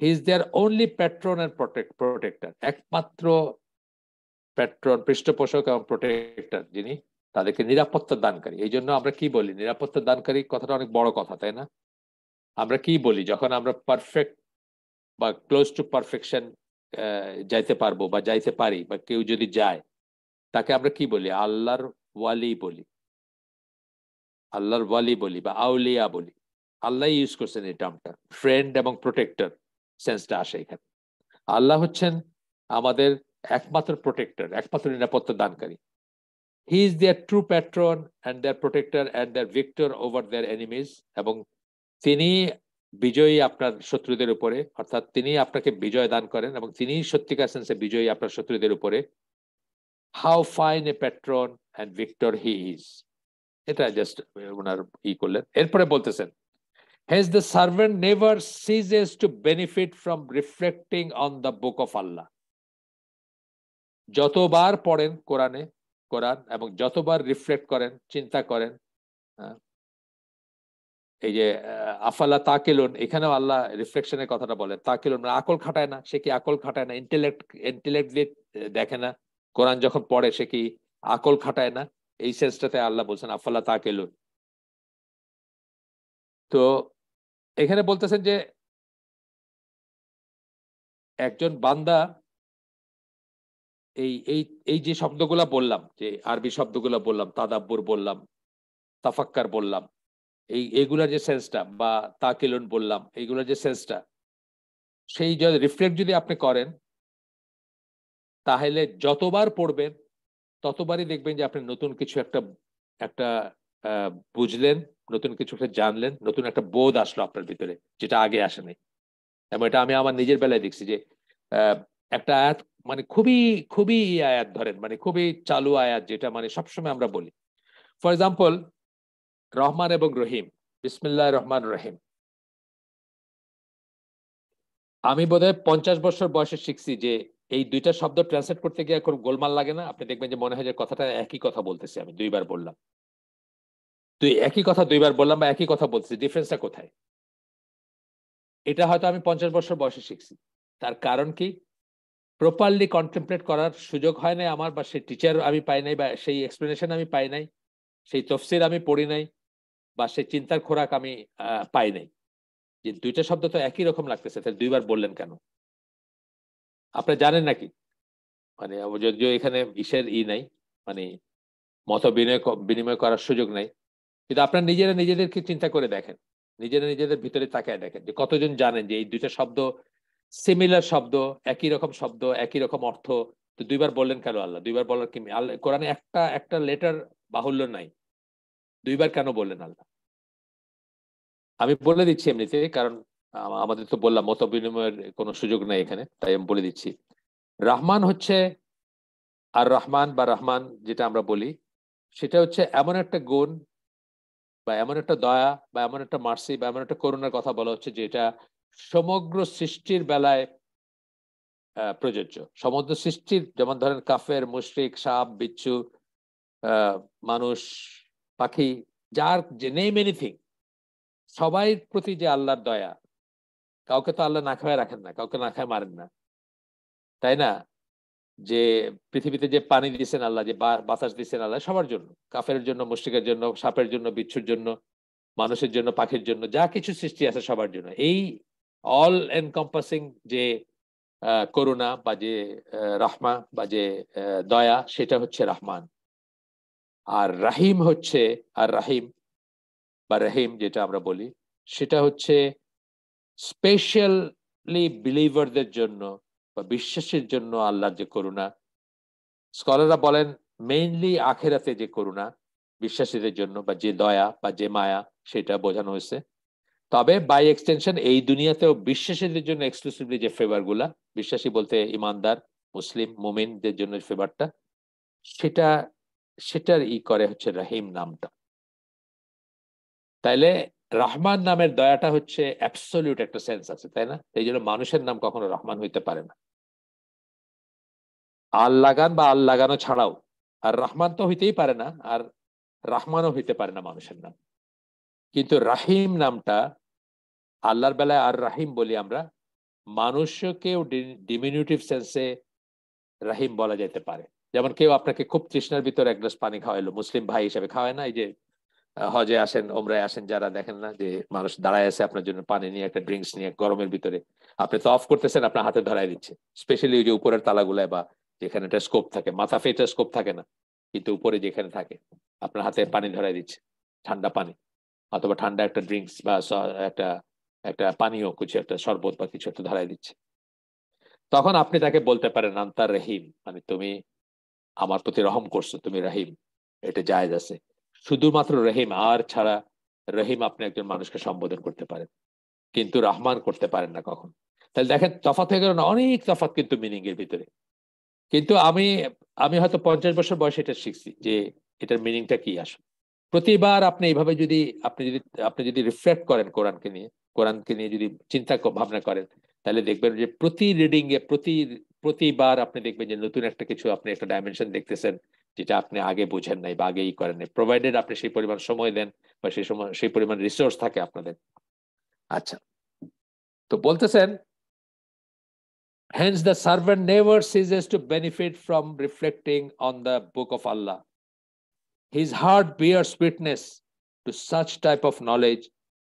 He is their only patron and protector, একমাত্র প্যাট্রন, পৃষ্ঠপোষক এবং প্রোটেক্টর, যিনি তাদেরকে নিরাপত্তা দানকারী। এই জন্য আমরা কি বলি, নিরাপত্তা দানকারী কথাটা অনেক বড় কথা, তাই না? আমরা কি বলি যখন আমরা পারফেক্ট বা ক্লোজ টু পারফেকশন যাইতে পারবো বা যাইতে পারি, বা কেউ যদি যায়, তাকে আমরা কি বলি? আল্লাহর ওয়ালি বলি, আল্লাহর ওয়ালি বলি, বা আউলিয়া বলি। আল্লাহ ইউজ করছেন এই টার্মটা, ফ্রেন্ড এবং প্রোটেক্টর সেন্সটা আসে এখানে। আল্লাহ হচ্ছেন আমাদের একমাত্র প্রোটেক্টর, একমাত্র নিরাপত্তা দানকারী। He is their true patron and their protector and their victor over their enemies, এবং তিনি বিজয়ী আপনার শত্রুদের উপরে, অর্থাৎ তিনি আপনাকে বিজয় দান করেন এবং তিনি সত্যিকার সেন্সে বিজয়ী আপনার শত্রুদের উপরে। How fine A patron and Victor he is, এটা জাস্ট ওনার করলেন। এরপরে বলতেছেন, hence the servant never ceases to benefit from reflecting on the book of Allah. যতবার পড়েন কোরআন এবং যতবার রিফ্লেক্ট করেন, চিন্তা করেন, এই যে আফালা তাকিলুন, এখানেও আল্লাহ রিফ্লেকশনের কথাটা বলে। তাকিলুন মানে আকল খাটায় না, সে কি আকল খাটায় না? ইন্টেলেক্ট দিয়ে দেখে না? কোরআন যখন পড়ে সে কি আকল খাটায় না? এই সেন্সটাতে আল্লাহ বলছেন আফালা তাকিলুন। তো এখানে বলতেছেন যে একজন বান্দা এই এই এই যে শব্দগুলা বললাম, যে আরবি শব্দগুলা বললাম, তাদাব্বুর বললাম, তাফাক্কার বললাম, এইগুলার যে সেন্সটা, বা তাকিলুন বললাম, এইগুলার যে সেন্সটা, সেই রিফ্লেক্ট যদি আপনি করেন, তাহলে যতবার পড়বেন ততবারই দেখবেন যে আপনি নতুন কিছু একটা একটা বুঝলেন, নতুন কিছু একটা জানলেন, নতুন একটা বোধ আসলো আপনার ভিতরে, যেটা আগে আসেনি। এবং এটা আমি আমার নিজের বেলায় দেখছি যে একটা আয়াত, মানে খুবই খুবই আয়াত ধরেন, মানে খুবই চালু আয়াত, যেটা মানে সবসময় আমরা বলি। ফর এক্সাম্পল, রহমান এবং রহিম, বিসমিল্লাহ রহমান রহিম। আমি বোধহয় 50 বছর বয়সে শিখছি যে এই দুইটা শব্দ ট্রান্সলেট করতে গিয়ে কোনো গোলমাল লাগে না। আপনি দেখবেন যে মনে হয় যে কথাটা একই কথা বলতেছি, আমি দুইবার বললাম, একই কথা দুইবার বললাম বা একই কথা বলতেছি, ডিফারেন্সটা কোথায়? এটা হয়তো আমি 50 বছর বয়সে শিখছি। তার কারণ কি? প্রপারলি কন্টেমপ্লেট করার সুযোগ হয় নাই আমার, বা সেই টিচার আমি পাই নাই, বা সেই এক্সপ্লেনেশন আমি পাই নাই, সেই তফসির আমি পড়ি নাই, বা সেই চিন্তার খোরাক আমি পাই নাই। যে দুইটা শব্দ তো একই রকম লাগতেছে, তাহলে দুইবার বললেন কেন? আপনি জানেন নাকি? মানে যদিও এখানে ইসের নাই, মানে মত বিনিময় করার সুযোগ নাই, কিন্তু আপনার নিজেরা নিজেদেরকে চিন্তা করে দেখেন, নিজেরা নিজেদের ভিতরে তাকায় দেখেন যে কতজন জানেন যে এই দুইটা শব্দ সিমিলার শব্দ, একই রকম শব্দ, একই রকম অর্থ। তো দুইবার বললেন কেন আল্লাহ? দুইবার বলার কি আল্লাহ কোরআনে একটা একটা লেটার বাহুল্য নাই, দুইবার কেন বললেন আল্লাহ? আমি বলে দিচ্ছি এমনিতে, কারণ আমাদের তো বললাম মত বিনিময়ের কোনো সুযোগ নাই এখানে, তাই আমি বলে দিচ্ছি। রহমান হচ্ছে, আর রহমান বা রহমান যেটা আমরা বলি, সেটা হচ্ছে এমন একটা গুণ, বা এমন একটা দয়া, বা এমন একটা মার্সি, বা এমন একটা করুণার কথা বলা হচ্ছে, যেটা সমগ্র সৃষ্টির বেলায় প্রযোজ্য। সমগ্র সৃষ্টির, যেমন ধরেন কাফের, মুশরিক, সাপ, বিচ্ছু, মানুষ, পাখি, যার যে নেম এনিথিং, সবাই প্রতি যে আল্লাহর দয়া। কাউকে তো আল্লাহ না খাওয়ায় রাখেন না, কাউকে না খায় মারেন না, তাই না? যে পৃথিবীতে যে পানি দিয়েছেন আল্লাহ, যে বাতাস দিয়েছেন আল্লাহ, সবার জন্য, কাফের জন্য, মুশরিকের জন্য, সাপের জন্য, বিচ্ছুর জন্য, মানুষের জন্য, পাখির জন্য, যা কিছু সৃষ্টি আছে সবার জন্য। এই অল এনকম্পাসিং যে করুণা, বা যে রাহমা, বা যে দয়া, সেটা হচ্ছে রহমান। আর রাহিম হচ্ছে, আর রাহিম বা রহিম যেটা আমরা বলি, সেটা হচ্ছে স্পেশালি বিলিভারদের জন্য বা বিশ্বাসের জন্য আল্লাহর যে করুণা। স্কলাররা বলেন মেইনলি আখেরাতে যে করুণা বিশ্বাসীদের জন্য, বা যে দয়া বা যে মায়া, সেটা বোঝানো হয়েছে। তবে বাই এক্সটেনশন এই দুনিয়াতেও বিশ্বাসীদের জন্য এক্সক্লুসিভলি যে ফেভার গুলা, বিশ্বাসী বলতে ইমানদার, মুসলিম, মুমিনদের জন্য ফেভারটা, সেটা সেটার করে হচ্ছে রহিম নামটা। তাইলে রহমান নামের দয়াটা হচ্ছে অ্যাবসলিউট একটা সেন্স আছে, তাই না? এই জন্য মানুষের নাম কখনো রহমান হইতে পারে না। আল লাগান বা আল লাগানো ছাড়াও আর রহমান তো হইতেই পারে না, আর রাহমানও হইতে পারে না মানুষের নাম। কিন্তু রাহিম নামটা, আল্লাহর বেলায় আর রাহিম বলি আমরা, মানুষকেও ডিমিনিউটিভ সেন্সে রাহিম বলা যেতে পারে। যেমন কেউ আপনাকে খুব তৃষ্ণার ভিতরে এক গ্লাস পানি খাওয়াইলো, মুসলিম ভাই হিসেবে খাওয়ায় না? এই যে হজে আসেন, ওমরায় আসেন যারা, দেখেন না যে মানুষ দাঁড়ায় আছে আপনার জন্য পানি নিয়ে, একটা ড্রিঙ্কস নিয়ে, গরমের ভিতরে। আপনি তো অফ করতেছেন, আপনার হাতে ধরাই দিচ্ছে। স্পেশালি ওই যে উপরের তালাগুলায়, বা যেখানে একটা স্কোপ থাকে, মাথা ফেটে স্কোপ থাকে না, কিন্তু উপরে যেখানে থাকে, আপনার হাতে পানি ধরাই দিচ্ছে, ঠান্ডা পানি, অথবা ঠান্ডা একটা ড্রিঙ্কস, বা একটা একটা পানীয় কিছু, একটা শরবত বা কিছু একটা ধরাই দিচ্ছে। তখন আপনি তাকে বলতে পারেন আন্তার রহিম, মানে তুমি আমার প্রতি রহম করছো, তুমি রহিম, এটা জায়েজ আছে। শুধুমাত্র রহিম আর ছাড়া রহিম আপনি একজন মানুষকে সম্বোধন করতে পারেন। কিন্তু রহমান করতে পারেন না কখন। তাহলে দেখেন তফাৎ হয়ে গেল না, অনেক তফাৎ কিন্তু মিনিং এর ভিতরে। কিন্তু আমি আমি হয়তো 50 বছর বয়সে এটা শিখছি যে এটার মিনিংটা কি আসলে। প্রতিবার আপনি এইভাবে যদি আপনি যদি রিফ্লেক্ট করেন কোরআনকে নিয়ে যদি চিন্তা ভাবনা করেন, তাহলে দেখবেন যে প্রতি রিডিং এ প্রতিবার আপনি দেখবেন যে নতুন একটা কিছু, আপনি একটা ডাইমেনশন দেখতেছেন যেটা আপনি আগে বুঝেন নাই বা আগেই করেন নাই, প্রোভাইডেড আপনি সেই পরিমাণ সময় দেন বা সেই পরিমাণ রিসোর্স থাকে আপনাদের। আচ্ছা, তো বলতেছেন, hence the servant never ceases to benefit from reflecting on the book of Allah. His heart bears witness to such type of knowledge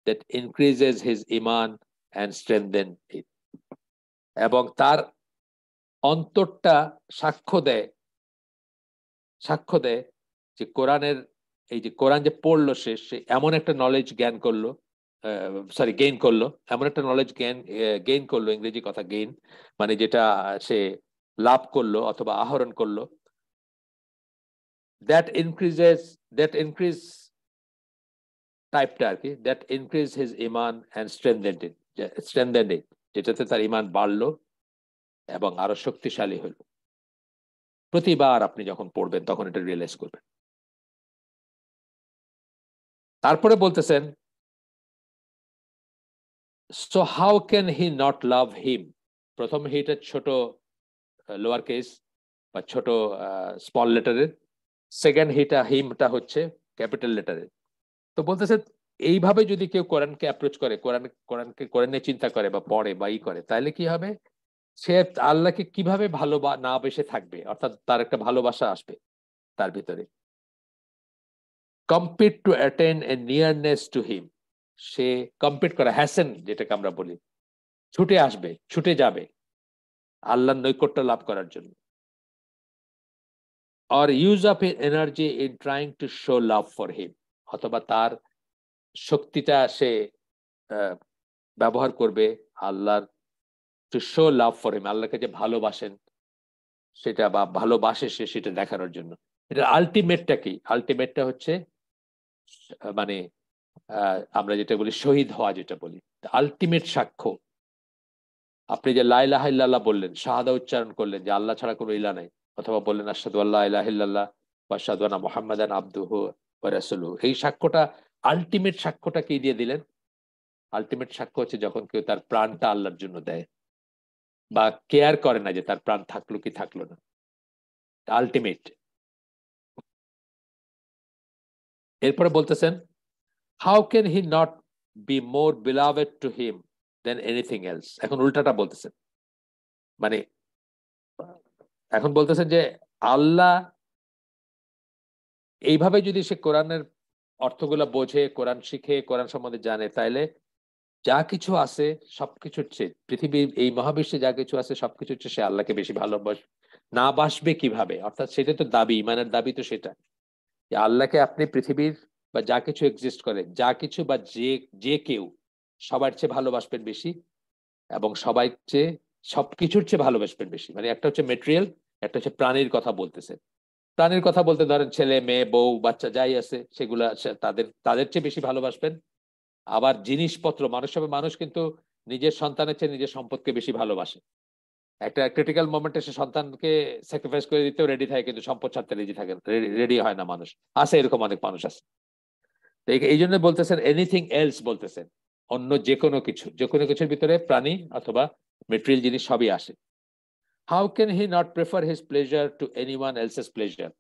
that increases his iman and strengthen it. এবং তার অন্তরটা সাক্ষ্য দেয় যে কোরআনের, এই যে কোরআন যে পড়লো সে এমন একটা নলেজ জ্ঞান করলো, গেইন করলো, এমন একটা নলেজ গেইন করলো, ইংরেজি কথা গেইন মানে যেটা সে লাভ করলো অথবা আহরণ করলো, that increase টাইপটা আর কি, দ্যাট ইনক্রিজ হিজ ইমান অ্যান্ড স্ট্রেনথেন্ড ইট, যেটাতে তার ইমান বাড়লো এবং আরো শক্তিশালী হলো। প্রতিবার আপনি যখন পড়বেন তখন এটা রিয়েলাইজ করবেন। তারপরে বলতেছেন, so how can he not love him. প্রথম হিটা ছোট লোয়ার কেস বা ছোট স্মল লেটারের, সেকেন্ড হিমটা হচ্ছে ক্যাপিটাল লেটারের। তো বলতেছে এইভাবে যদি কেউ কোরআনকে অ্যাপ্রোচ করে, কোরআনে চিন্তা করে বা পড়ে বা করে, তাহলে কি হবে, সে আল্লাহকে কিভাবে না বেসে থাকবে, অর্থাৎ তার একটা ভালোবাসা আসবে তার ভিতরে। Compete two attain A নিয়ারনেস to him, say compete করে, হ্যাসেন যেটাকে আমরা বলি, ছুটে যাবে আল্লাহর নৈকট্য লাভ করার জন্য। or use up his energy in trying to show love for him, অথবা তার শক্তিটা সে ব্যবহার করবে আল্লাহর to show love for him, আল্লাহকে যে ভালোবাসেন সেটা বা ভালোবাসে সে সেটা দেখানোর জন্য। এটা আলটিমেটটা কি? আলটিমেটটা হচ্ছে মানে আমরা যেটা বলি শহীদ হওয়া, যেটা বলি আলটিমেট সাক্ষ্য। আপনি যে লা ইলাহা ইল্লাল্লাহ বললেন, শাহাদা উচ্চারণ করলেন যে আল্লাহ ছাড়া কোনো ইলাহ নাই, অথবা বললেন আশহাদু আল্লা ইলাহা ইল্লাল্লাহ ওয়া আশহাদু আন্না মুহাম্মাদান আবদুহু ওয়া রাসূলুহু, এই সাক্ষ্যটা আলটিমেট সাক্ষ্যটা কি দিয়ে দিলেন? আলটিমেট সাক্ষ্য হচ্ছে যখন কেউ তার প্রাণটা আল্লাহর জন্য দেয় বা কেয়ার করে না যে তার প্রাণ থাকলো কি থাকলো না, আলটিমেট। এরপরে বলতেছেন, how can he not be more beloved to him than anything else. এখন উল্টাটা বলতেছেন, মানে এখন বলতেছেন যে আল্লাহ এইভাবে যদি সে কোরআনের অর্থগুলো বোঝে, কোরআন শিখে, কোরআন সম্বন্ধে জানে, তাইলে যা কিছু আছে সবকিছুর চেয়ে, পৃথিবীর এই মহাবিশ্বে যা কিছু আছে সবকিছুর চেয়ে সে আল্লাহকে বেশি না বাসবে কিভাবে? অর্থাৎ সেটা তো দাবি, ইমানের দাবি তো সেটা, যে আল্লাহকে আপনি পৃথিবীর বা যা কিছু এক্সিস্ট করে, যা কিছু বা যে কেউ সবার চেয়ে ভালোবাসবেন বেশি, এবং সবকিছুর চেয়ে ভালোবাসবেন বেশি। মানে একটা হচ্ছে মেটেরিয়াল, একটা হচ্ছে প্রাণীর কথা বলতেছে। প্রাণীর কথা বলতে ধরেন ছেলে মেয়ে বউ বাচ্চা যাই আছে সেগুলা তাদের চেয়ে বেশি ভালোবাসবেন। আবার জিনিসপত্র, মানুষ কিন্তু নিজের সন্তানের চেয়ে নিজের সম্পদকে বেশি ভালোবাসে। একটা ক্রিটিক্যাল মোমেন্টে সে সন্তানকে স্যাক্রিফাইস করে দিতেও রেডি থাকে, কিন্তু সম্পদ ছাড়তে রেডি হয় না মানুষ। আছে এরকম অনেক মানুষ আছে। এই জন্য বলতেছেন এনিথিং এলস, বলতেছেন অন্য যে কোনো কিছুর ভিতরে প্রাণী অথবা মেটেরিয়াল জিনিস সবই আসে। How can he not prefer his pleasure to anyone else's pleasure.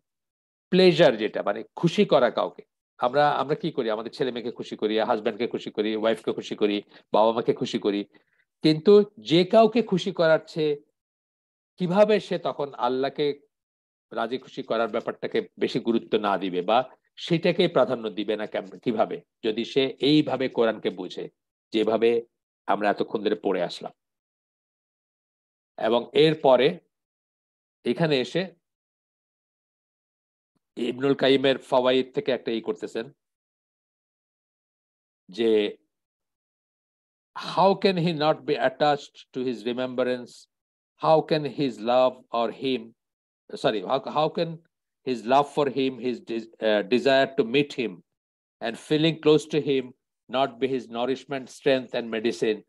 Pleasure যেটা মানে খুশি করা কাউকে, আমরা কি করি, আমাদের ছেলে মেয়েকে খুশি করি, হাজব্যান্ডকে খুশি করি, ওয়াইফকে খুশি করি, বাবা মাকে খুশি করি, কিন্তু যে কাউকে খুশি করার চেয়ে কিভাবে সে তখন আল্লাহকে রাজি খুশি করার ব্যাপারটাকে বেশি গুরুত্ব না দিবে বা সেটাকে প্রাধান্য দিবে না কিভাবে, যদি সে এইভাবে কোরআনকে বুঝে যেভাবে আমরা এতক্ষণ ধরে পড়ে আসলাম। এবং এরপরে এখানে এসে ইবনুল কাইমের ফাওয়াইদ থেকে একটা করতেছেন যে how can he not be attached to his remembrance, how can his love or him how can his love for him, his desire to meet him and feeling close to him not be his nourishment, strength, and medicine,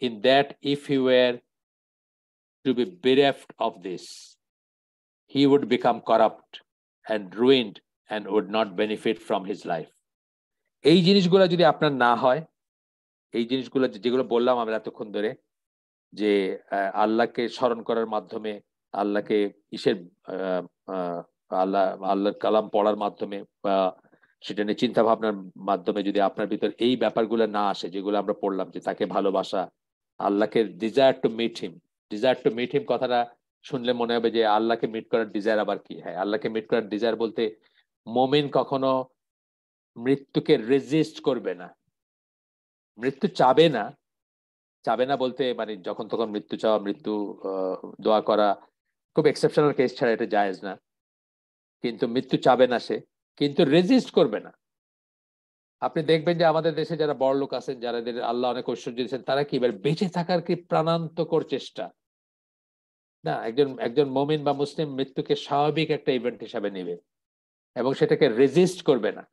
in that if he were to be bereft of this, he would become corrupt and ruined and would not benefit from his life. এই জিনিসগুলো যদি আপনার না হয়, এই জিনিসগুলো যেগুলো বললাম আমরা এতক্ষণ ধরে, যে আল্লাহকে স্মরণ করার মাধ্যমে, আল্লাহকে ইসের আল্লাহর কালাম পড়ার মাধ্যমে বা সেটা নিয়ে চিন্তা ভাবনার মাধ্যমে যদি আপনার ভিতর এই ব্যাপারগুলো না আসে যেগুলো আমরা পড়লাম, যে তাকে ভালোবাসা, আল্লাহকে ডিজায়ার টু মিট হিম কথাটা শুনলে মনে হবে যে আল্লাহকে মিট করার ডিজায়ার আবার কি? হ্যাঁ, আল্লাহকে মিট করার ডিজায়ার বলতে মুমিন কখনো মৃত্যুকে রেজিস্ট করবে না, মৃত্যু চাবে না বলতে মানে যখন তখন মৃত্যু চাওয়া, মৃত্যু দোয়া করা খুব এক্সেপশনাল কেস ছাড়া এটা জায়েজ না। কিন্তু মৃত্যু চাবে না সে, কিন্তু রেজিস্ট করবে না। আপনি দেখবেন যে আমাদের দেশে যারা বড় লোক আছেন, যারা আল্লাহ অনেক ঐশ্বর্য দিয়েছেন, তারা কি বেঁচে থাকার কি প্রাণান্তকর চেষ্টা না। একজন মুমিন বা মুসলিম মৃত্যুকে স্বাভাবিক একটা ইভেন্ট হিসাবে নেবে এবং সেটাকে রেজিস্ট করবে না।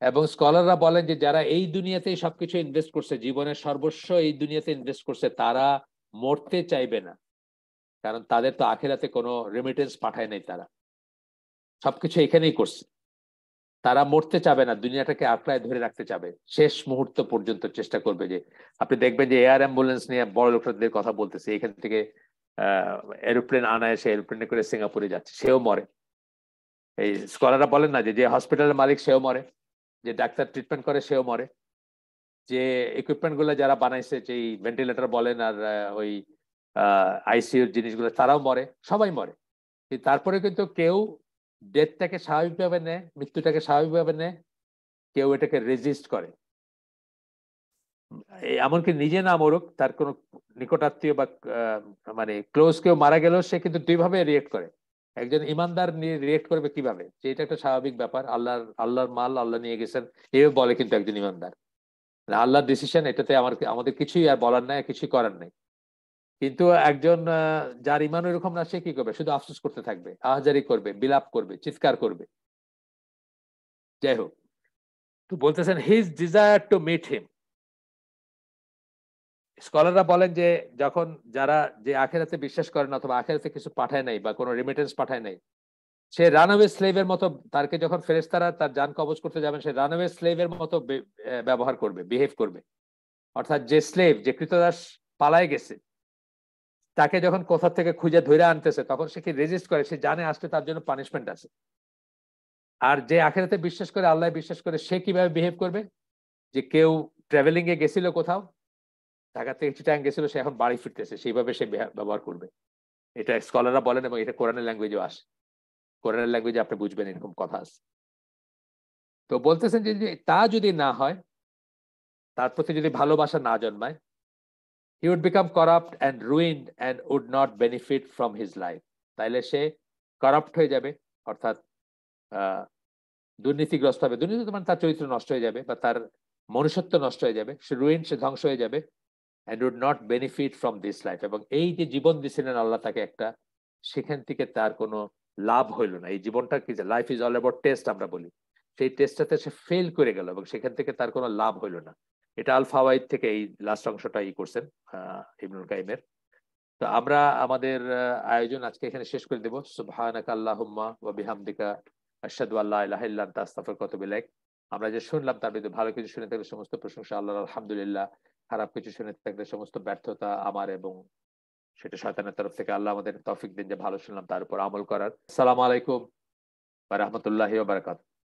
এবং স্কলাররা বলেন যে যারা এই দুনিয়াতেই সবকিছু ইনভেস্ট করছে, জীবনের সর্বস্ব এই দুনিয়াতে ইনভেস্ট করছে, তারা মরতে চাইবে না, কারণ তাদের তো আখিরাতে কোনো রেমিটেন্স পাঠায় নাই, তারা সবকিছু এখানেই করছে। তারা মরতে চাবে না, দুনিয়াটাকে আঁকড়ায় ধরে রাখতে চাবে, শেষ মুহূর্ত পর্যন্ত চেষ্টা করবে। যে আপনি দেখবেন যে এয়ার অ্যাম্বুলেন্স নিয়ে বড় লোকদের কথা বলতেছে, এখান থেকে এরোপ্লেন আনায়, সে এরোপ্লেনে করে সিঙ্গাপুরে যাচ্ছে, সেও মরে। এই স্কলাররা বলেন না যে হসপিটালের মালিক সেও মরে, যে ডাক্তার ট্রিটমেন্ট করে সেও মরে, যে ইকুইপমেন্ট গুলো যারা বানাইছে, যে ভেন্টিলেটর বলেন আর ওই আইসিইউর জিনিসগুলো, তারাও মরে, সবাই মরে। তারপরে কিন্তু কেউ ডেথটাকে স্বাভাবিকভাবে নেয়, মৃত্যুটাকে স্বাভাবিকভাবে নেয়, কেউ এটাকে রেজিস্ট করে। এমনকি নিজে না মরুক, তার কোনো নিকটাত্মীয় বা মানে ক্লোজ কেউ মারা গেলেও সে কিন্তু দুইভাবে রিয়েক্ট করে। একজন ইমানদার রিয়েক্ট করবে কিভাবে, যে এটা একটা স্বাভাবিক ব্যাপার, আল্লাহর মাল আল্লাহ নিয়ে গেছেন, এভাবে বলে কিন্তু একজন ইমানদার। আল্লাহর ডিসিশন, এটাতে আমাদের কিছুই আর বলার নাই, কিছুই করার নাই। কিন্তু একজন যার ইমান এরকম না, সে কি করবে? শুধু আফসোস করতে থাকবে, আহাজারি করবে, বিলাপ করবে, চিৎকার করবে। যাই হোক, তো বলতেছেন his desire to meet him. স্কলাররা বলেন যে যখন যারা যে আখেরাতে বিশ্বাস করে না, অথবা আখেরাতে কিছু পাঠায় নাই বা কোনো রেমিটেন্স পাঠায় নাই, সে রানওয়ে স্লেভের মতো, তারকে যখন ফেরেশতারা তার জান কবজ করতে যাবেন, সে রানওয়ে স্লেভের মতো ব্যবহার করবে, বিহেভ করবে। অর্থাৎ যে স্লেভ, যে কৃতদাস পালায় গেছে, তাকে যখন কোথা থেকে খুঁজে ধরে আনতেছে, তখন সে কি রেজিস্ট করে? সে জানে আসলে তার জন্য পানিশমেন্ট আছে। আর যে আখেরাতে বিশ্বাস করে, আল্লাহ বিশ্বাস করে, সে কিভাবে বিহেভ করবে? যে কেউ ট্রাভেলিং এ গেছিল কোথাও, ঢাকা থেকে চিটাগাং গেছিল, সে এখন বাড়ি ফিরতেছে, সেইভাবে সে ব্যবহার করবে। এটা স্কলাররা বলেন এবং এটা কোরআনের ল্যাঙ্গুয়েজেও আসে। কোরআনের ল্যাঙ্গুয়েজে আপনি বুঝবেন এরকম কথা আছে। তো বলতেছেন যে তা যদি না হয়, তার প্রতি যদি ভালোবাসা না জন্মায়, he would become corrupt and ruined and would not benefit from his life. তাইলে সে করাপ্ট হয়ে যাবে, অর্থাৎ দুর্নীতিগ্রস্ত হবে। দুর্নীতি মানে তার চরিত্র নষ্ট হয়ে যাবে বা তার মনুষ্যত্ব নষ্ট হয়ে যাবে, সে রুইন, সে ধ্বংস হয়ে যাবে, and would not benefit from this life. এবং এই যে জীবন দিছিলেন আল্লাহ তাকে একটা, সেখান থেকে তার কোনো লাভ হইল না। এই জীবনটা কি, যে life is all about test আমরা বলি, সেই টেস্টটাতে সে ফেল করে গেল এবং সেখান থেকে তার কোনো লাভ হইল না। এটা আল ফাওয়াইদ থেকে এই লাস্ট অংশটা করছেন ইবনুল কাইমের। তো আমরা আমাদের আয়োজন আজকে এখানে শেষ করে দেব। সুবহানাকা আল্লাহুম্মা ওয়া বিহামদিকা আশহাদু আল্লা ইলাহা ইল্লা আনতা আস্তাগফিরুকা ওয়া আতুবু ইলাইক। আমরা যে শুনলাম তার ভিতরে ভালো কিছু শুনে থাকলে সমস্ত প্রশংসা আল্লাহর, আলহামদুলিল্লাহ। খারাপ কিছু শুনে থাকলে সমস্ত ব্যর্থতা আমার, এবং সেটা শয়তানের তরফ থেকে। আল্লাহ আমাদের তৌফিক দিন যে ভালো শুনলাম তার উপর আমল করার। আসসালামু আলাইকুম ওয়া রাহমাতুল্লাহি ওয়া বারাকাতুহু।